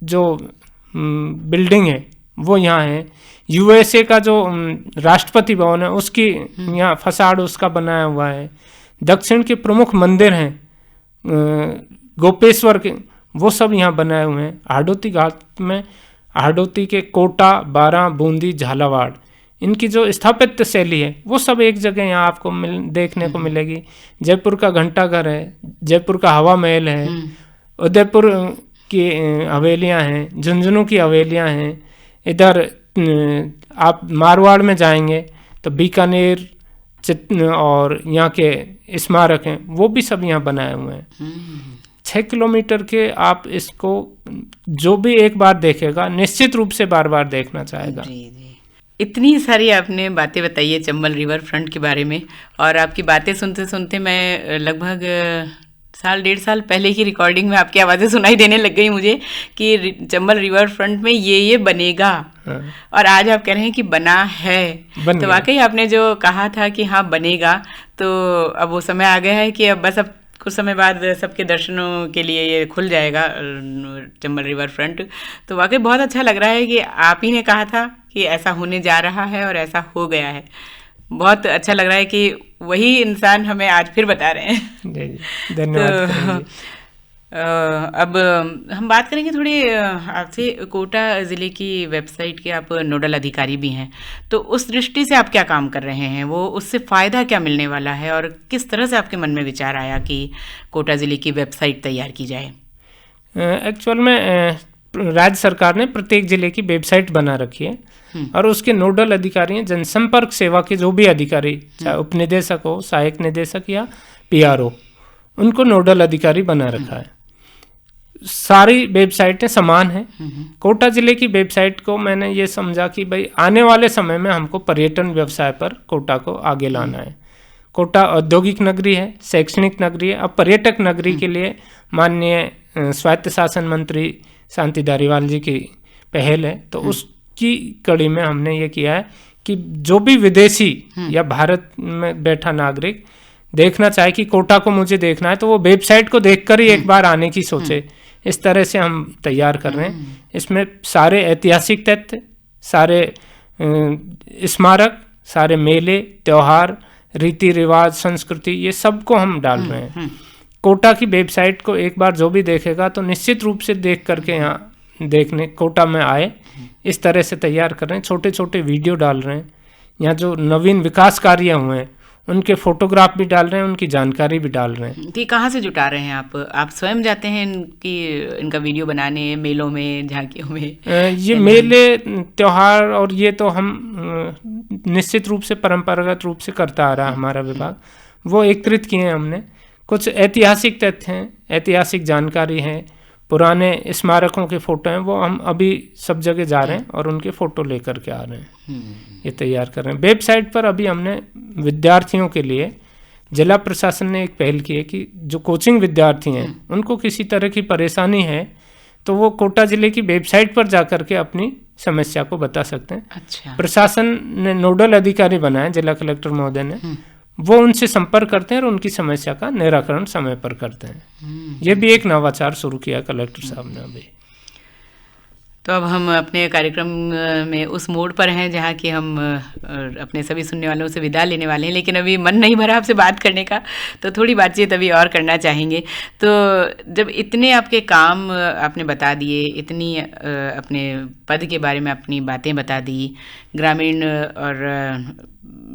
जो बिल्डिंग है वो यहाँ है। यूएसए का जो राष्ट्रपति भवन है उसकी यहाँ फसाड उसका बनाया हुआ है। दक्षिण के प्रमुख मंदिर हैं गोपेश्वर के, वो सब यहाँ बनाए हुए हैं। हाडोती घाट में हाडोती के कोटा, बारां, बूंदी, झालावाड़, इनकी जो स्थापत्य शैली है वो सब एक जगह यहाँ आपको देखने को मिलेगी। जयपुर का घंटाघर है, जयपुर का हवा महल है, उदयपुर की हवेलियाँ हैं, झुंझुनू की हवेलियाँ हैं। इधर आप मारवाड़ में जाएंगे तो बीकानेर और यहाँ के स्मारक हैं, वो भी सब यहाँ बनाए हुए हैं। 6 किलोमीटर के आप इसको जो भी एक बार देखेगा निश्चित रूप से बार बार देखना चाहेगा। जी जी, इतनी सारी आपने बातें बताई है चंबल रिवर फ्रंट के बारे में, और आपकी बातें सुनते सुनते मैं लगभग साल 1.5 साल पहले की रिकॉर्डिंग में आपकी आवाज़ें सुनाई देने लग गई मुझे कि चंबल रिवर फ्रंट में ये बनेगा। हाँ। और आज आप कह रहे हैं कि बना है। तो वाकई आपने जो कहा था कि हाँ बनेगा, तो अब वो समय आ गया है कि अब बस अब कुछ समय बाद सबके दर्शनों के लिए ये खुल जाएगा चंबल रिवर फ्रंट। तो वाकई बहुत अच्छा लग रहा है कि आप ही ने कहा था कि ऐसा होने जा रहा है और ऐसा हो गया है। बहुत अच्छा लग रहा है कि वही इंसान हमें आज फिर बता रहे हैं। धन्यवाद। अब हम बात करेंगे थोड़ी आपसे। कोटा ज़िले की वेबसाइट के आप नोडल अधिकारी भी हैं, तो उस दृष्टि से आप क्या काम कर रहे हैं, वो उससे फ़ायदा क्या मिलने वाला है और किस तरह से आपके मन में विचार आया कि कोटा ज़िले की वेबसाइट तैयार की जाए? एक्चुअल में राज्य सरकार ने प्रत्येक ज़िले की वेबसाइट बना रखी है और उसके नोडल अधिकारी हैं जनसंपर्क सेवा के जो भी अधिकारी, चाहे उपनिदेशक हो, सहायक निदेशक या PRO, उनको नोडल अधिकारी बना रखा है। सारी वेबसाइटें समान हैं। कोटा ज़िले की वेबसाइट को मैंने ये समझा कि भाई आने वाले समय में हमको पर्यटन व्यवसाय पर कोटा को आगे लाना है। कोटा औद्योगिक नगरी है, शैक्षणिक नगरी है। अब पर्यटक नगरी के लिए माननीय स्वायत्त शासन मंत्री शांति धारीवाल जी की पहल है, तो उसकी कड़ी में हमने ये किया है कि जो भी विदेशी या भारत में बैठा नागरिक देखना चाहे कि कोटा को मुझे देखना है, तो वो वेबसाइट को देखकर ही एक बार आने की सोचे। इस तरह से हम तैयार कर रहे हैं। इसमें सारे ऐतिहासिक तथ्य, सारे स्मारक, सारे मेले, त्योहार, रीति रिवाज, संस्कृति, ये सब को हम डाल रहे हैं। कोटा की वेबसाइट को एक बार जो भी देखेगा तो निश्चित रूप से देख करके यहाँ देखने कोटा में आए, इस तरह से तैयार कर रहे हैं। छोटे छोटे वीडियो डाल रहे हैं। यहाँ जो नवीन विकास कार्य हुए हैं उनके फोटोग्राफ भी डाल रहे हैं, उनकी जानकारी भी डाल रहे हैं। तो कहाँ से जुटा रहे हैं आप स्वयं जाते हैं इनका वीडियो बनाने, मेलों में, झांकियों में? ये मेले, त्योहार और ये तो हम निश्चित रूप से परंपरागत रूप से करता आ रहा है हमारा विभाग, वो एकत्रित किए हैं हमने। कुछ ऐतिहासिक तथ्य हैं, ऐतिहासिक जानकारी है, पुराने स्मारकों के फ़ोटो हैं, वो हम अभी सब जगह जा रहे हैं और उनके फ़ोटो लेकर के आ रहे हैं, ये तैयार कर रहे हैं। वेबसाइट पर अभी हमने विद्यार्थियों के लिए जिला प्रशासन ने एक पहल की है कि जो कोचिंग विद्यार्थी हैं उनको किसी तरह की परेशानी है तो वो कोटा ज़िले की वेबसाइट पर जा कर के अपनी समस्या को बता सकते हैं। अच्छा। प्रशासन ने नोडल अधिकारी बनाए, जिला कलेक्टर महोदय ने, वो उनसे संपर्क करते हैं और उनकी समस्या का निराकरण समय पर करते हैं। ये भी एक नवाचार शुरू किया कलेक्टर साहब ने अभी। तो अब हम अपने कार्यक्रम में उस मोड पर हैं जहाँ कि हम अपने सभी सुनने वालों से विदा लेने वाले हैं, लेकिन अभी मन नहीं भरा आपसे बात करने का, तो थोड़ी बातचीत अभी और करना चाहेंगे। तो जब इतने आपके काम आपने बता दिए, इतनी अपने पद के बारे में अपनी बातें बता दी, ग्रामीण और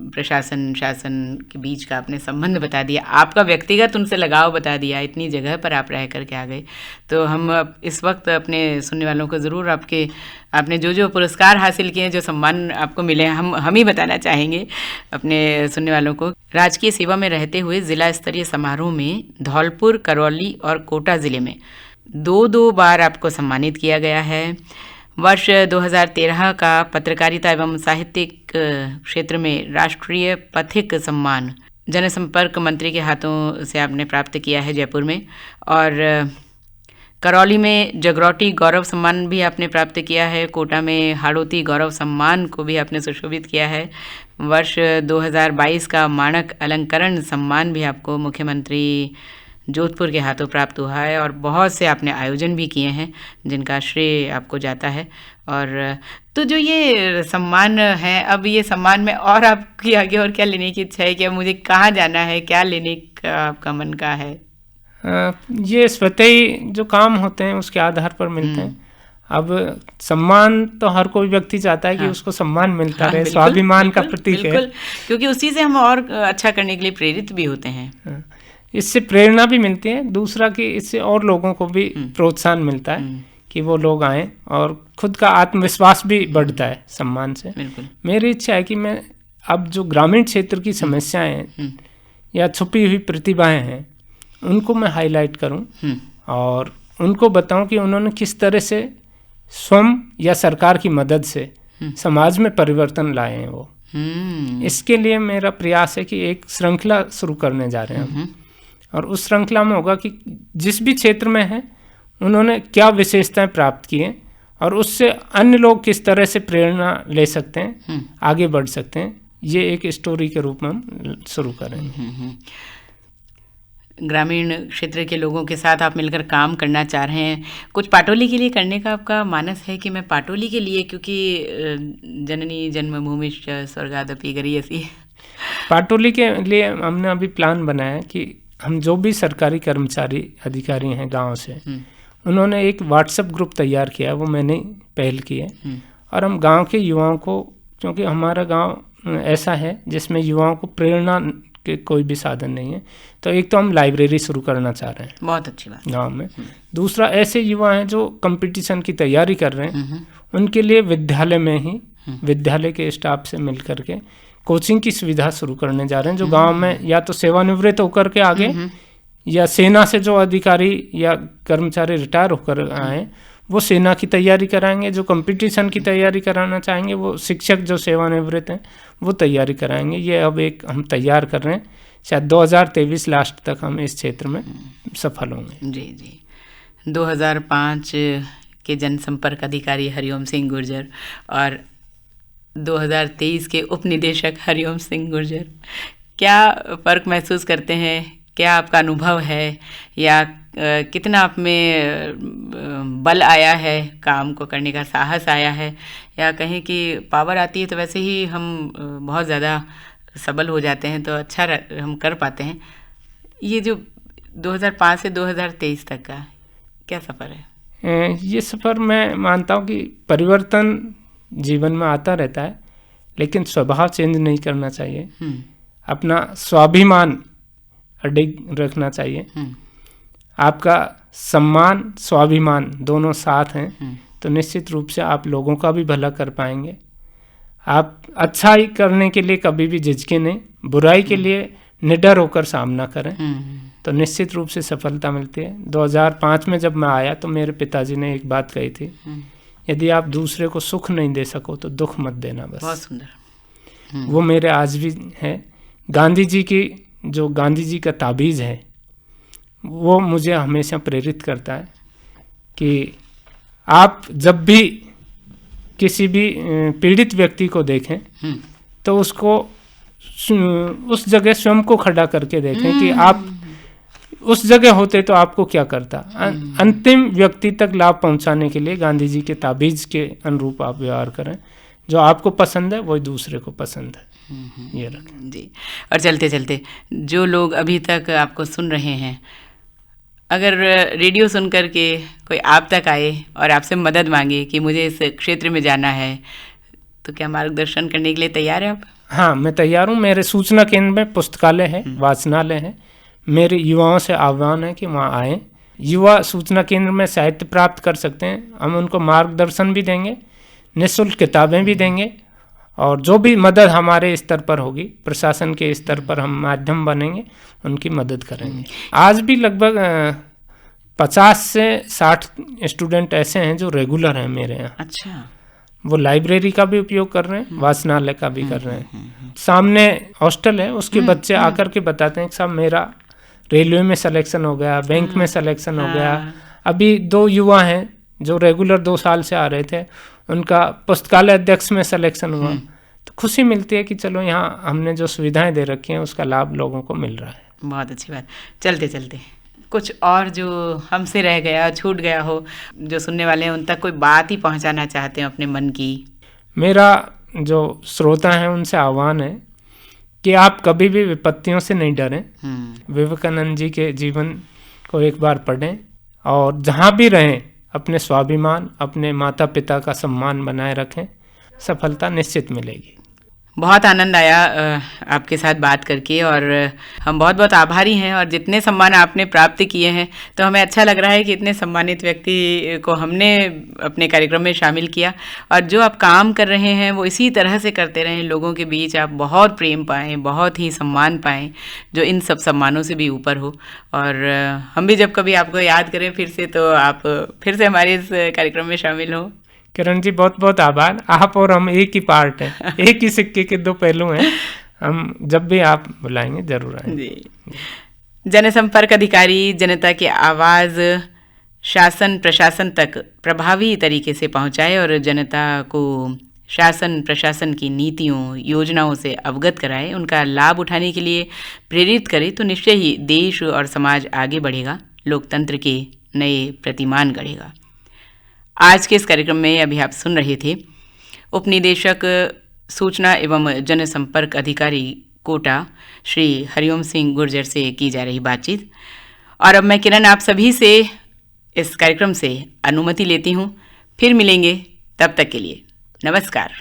प्रशासन शासन के बीच का आपने संबंध बता दिया, आपका व्यक्तिगत उनसे लगाव बता दिया, इतनी जगह पर आप रह करके आ गए, तो हम इस वक्त अपने सुनने वालों को ज़रूर आपने जो पुरस्कार हासिल किए, जो सम्मान आपको मिले, हम ही बताना चाहेंगे अपने सुनने वालों को। राजकीय सेवा में रहते हुए जिला स्तरीय समारोह में धौलपुर, करौली और कोटा ज़िले में 2 बार आपको सम्मानित किया गया है। वर्ष 2013 का पत्रकारिता एवं साहित्यिक क्षेत्र में राष्ट्रीय पथिक सम्मान जनसंपर्क मंत्री के हाथों से आपने प्राप्त किया है जयपुर में, और करौली में जगरौटी गौरव सम्मान भी आपने प्राप्त किया है, कोटा में हाड़ौती गौरव सम्मान को भी आपने सुशोभित किया है। वर्ष 2022 का माणक अलंकरण सम्मान भी आपको मुख्यमंत्री जोधपुर के हाथों प्राप्त हुआ है, और बहुत से आपने आयोजन भी किए हैं जिनका श्रेय आपको जाता है। और तो जो ये सम्मान है, अब ये सम्मान में और आपकी आगे और क्या लेने की इच्छा है, कि अब मुझे कहाँ जाना है, क्या लेने का आपका मन का है? ये स्वतः ही जो काम होते हैं उसके आधार पर मिलते हैं। अब सम्मान तो हर कोई व्यक्ति चाहता है कि उसको सम्मान मिलता रहे, स्वाभिमान का प्रतीक है, क्योंकि उसी से हम और अच्छा करने के लिए प्रेरित भी होते हैं। इससे प्रेरणा भी मिलती है, दूसरा कि इससे और लोगों को भी प्रोत्साहन मिलता है कि वो लोग आएँ, और खुद का आत्मविश्वास भी बढ़ता है सम्मान से। मेरी इच्छा है कि मैं अब जो ग्रामीण क्षेत्र की समस्याएं हैं या छुपी हुई प्रतिभाएं हैं उनको मैं हाईलाइट करूं और उनको बताऊं कि उन्होंने किस तरह से स्वयं या सरकार की मदद से समाज में परिवर्तन लाए हैं वो। इसके लिए मेरा प्रयास है कि एक श्रृंखला शुरू करने जा रहे हैं हम। और उस श्रृंखला में होगा कि जिस भी क्षेत्र में हैं उन्होंने क्या विशेषताएं प्राप्त की हैं और उससे अन्य लोग किस तरह से प्रेरणा ले सकते हैं, आगे बढ़ सकते हैं। ये एक स्टोरी के रूप में हम शुरू करेंगे। ग्रामीण क्षेत्र के लोगों के साथ आप मिलकर काम करना चाह रहे हैं। कुछ पाटोली के लिए करने का आपका मानस है कि मैं पाटोली के लिए, क्योंकि जननी जन्मभूमिश्च स्वर्गादपि गरीयसी। पाटोली के लिए हमने अभी प्लान बनाया है कि हम जो भी सरकारी कर्मचारी अधिकारी हैं गांव से, उन्होंने एक व्हाट्सएप ग्रुप तैयार किया है, वो मैंने पहल की है। और हम गांव के युवाओं को, क्योंकि हमारा गांव ऐसा है जिसमें युवाओं को प्रेरणा के कोई भी साधन नहीं है, तो एक तो हम लाइब्रेरी शुरू करना चाह रहे हैं, बहुत अच्छी बात, गांव में। दूसरा, ऐसे युवा हैं जो कंपटीशन की तैयारी कर रहे हैं, उनके लिए विद्यालय में ही, विद्यालय के स्टाफ से मिल करके कोचिंग की सुविधा शुरू करने जा रहे हैं, जो गांव में या तो सेवानिवृत्त होकर के आगे या सेना से जो अधिकारी या कर्मचारी रिटायर होकर आए वो सेना की तैयारी कराएंगे, जो कंपटीशन की तैयारी कराना चाहेंगे वो शिक्षक जो सेवानिवृत्त हैं वो तैयारी कराएंगे। ये अब एक हम तैयार कर रहे हैं, शायद 2023 लास्ट तक हम इस क्षेत्र में सफल होंगे। जी जी। 2005 के जनसंपर्क अधिकारी हरिओम सिंह गुर्जर और 2023 के उप निदेशक हरिओम सिंह गुर्जर, क्या फ़र्क महसूस करते हैं? क्या आपका अनुभव है या कितना आप में बल आया है, काम को करने का साहस आया है, या कहें कि पावर आती है तो वैसे ही हम बहुत ज़्यादा सबल हो जाते हैं, तो अच्छा हम कर पाते हैं। ये जो 2005 से 2023 तक का क्या सफ़र है? ये सफ़र मैं मानता हूँ कि परिवर्तन जीवन में आता रहता है, लेकिन स्वभाव चेंज नहीं करना चाहिए। अपना स्वाभिमान अडिग रखना चाहिए। आपका सम्मान स्वाभिमान दोनों साथ हैं तो निश्चित रूप से आप लोगों का भी भला कर पाएंगे। आप अच्छाई करने के लिए कभी भी झिझके नहीं, बुराई के लिए निडर होकर सामना करें तो निश्चित रूप से सफलता मिलती है। 2005 में जब मैं आया तो मेरे पिताजी ने एक बात कही थी, यदि आप दूसरे को सुख नहीं दे सको तो दुख मत देना। बस बहुत सुंदर। वो मेरे आज भी है। गांधी जी की जो गांधी जी का ताबीज़ है वो मुझे हमेशा प्रेरित करता है कि आप जब भी किसी भी पीड़ित व्यक्ति को देखें तो उसको उस जगह स्वयं को खड़ा करके देखें कि आप उस जगह होते तो आपको क्या करता। अंतिम व्यक्ति तक लाभ पहुंचाने के लिए गांधी जी के ताबीज़ के अनुरूप आप व्यवहार करें। जो आपको पसंद है वही दूसरे को पसंद है, ये रखें जी। और चलते चलते जो लोग अभी तक आपको सुन रहे हैं, अगर रेडियो सुन कर के कोई आप तक आए और आपसे मदद मांगे कि मुझे इस क्षेत्र में जाना है, तो क्या मार्गदर्शन करने के लिए तैयार हैं आप? हाँ, मैं तैयार हूँ। मेरे सूचना केंद्र में पुस्तकालय है, वाचनालय है। मेरे युवाओं से आह्वान है कि वहाँ आएँ। युवा सूचना केंद्र में साहित्य प्राप्त कर सकते हैं। हम उनको मार्गदर्शन भी देंगे, निःशुल्क किताबें भी देंगे, और जो भी मदद हमारे स्तर पर होगी, प्रशासन के स्तर पर हम माध्यम बनेंगे, उनकी मदद करेंगे। आज भी लगभग 50 से 60 स्टूडेंट ऐसे हैं जो रेगुलर हैं मेरे यहाँ। अच्छा। वो लाइब्रेरी का भी उपयोग कर रहे हैं, वाचनालय का भी कर रहे हैं। सामने हॉस्टल है, उसके बच्चे आकर के बताते हैं कि साहब मेरा रेलवे में सिलेक्शन हो गया, बैंक में सिलेक्शन हो गया। अभी 2 युवा हैं जो रेगुलर 2 साल से आ रहे थे, उनका पुस्तकालय अध्यक्ष में सिलेक्शन हुआ। तो खुशी मिलती है कि चलो यहाँ हमने जो सुविधाएं दे रखी हैं उसका लाभ लोगों को मिल रहा है। बहुत अच्छी बात। चलते चलते कुछ और जो हमसे रह गया, छूट गया हो, जो सुनने वाले हैं उन तक कोई बात ही पहुँचाना चाहते हैं अपने मन की? मेरा जो श्रोता हैं उनसे आह्वान है कि आप कभी भी विपत्तियों से नहीं डरें। विवेकानंद जी के जीवन को एक बार पढ़ें और जहाँ भी रहें अपने स्वाभिमान, अपने माता पिता का सम्मान बनाए रखें, सफलता निश्चित मिलेगी। बहुत आनंद आया आपके साथ बात करके, और हम बहुत बहुत आभारी हैं। और जितने सम्मान आपने प्राप्त किए हैं तो हमें अच्छा लग रहा है कि इतने सम्मानित व्यक्ति को हमने अपने कार्यक्रम में शामिल किया, और जो आप काम कर रहे हैं वो इसी तरह से करते रहें। लोगों के बीच आप बहुत प्रेम पाएँ, बहुत ही सम्मान पाएँ, जो इन सब सम्मानों से भी ऊपर हो। और हम भी जब कभी आपको याद करें फिर से, तो आप फिर से हमारे इस कार्यक्रम में शामिल हो। किरण जी, बहुत बहुत आभार। आप और हम एक ही पार्ट हैं, एक ही सिक्के के 2 पहलू हैं। हम जब भी आप बुलाएंगे जरूर आएंगे। जी। जनसंपर्क अधिकारी जनता की आवाज़ शासन प्रशासन तक प्रभावी तरीके से पहुंचाए और जनता को शासन प्रशासन की नीतियों योजनाओं से अवगत कराए, उनका लाभ उठाने के लिए प्रेरित करे, तो निश्चय ही देश और समाज आगे बढ़ेगा, लोकतंत्र के नए प्रतिमान गढ़ेगा। आज के इस कार्यक्रम में अभी आप सुन रहे थे उपनिदेशक सूचना एवं जनसंपर्क अधिकारी कोटा श्री हरिओम सिंह गुर्जर से की जा रही बातचीत। और अब मैं किरण आप सभी से इस कार्यक्रम से अनुमति लेती हूँ। फिर मिलेंगे, तब तक के लिए नमस्कार।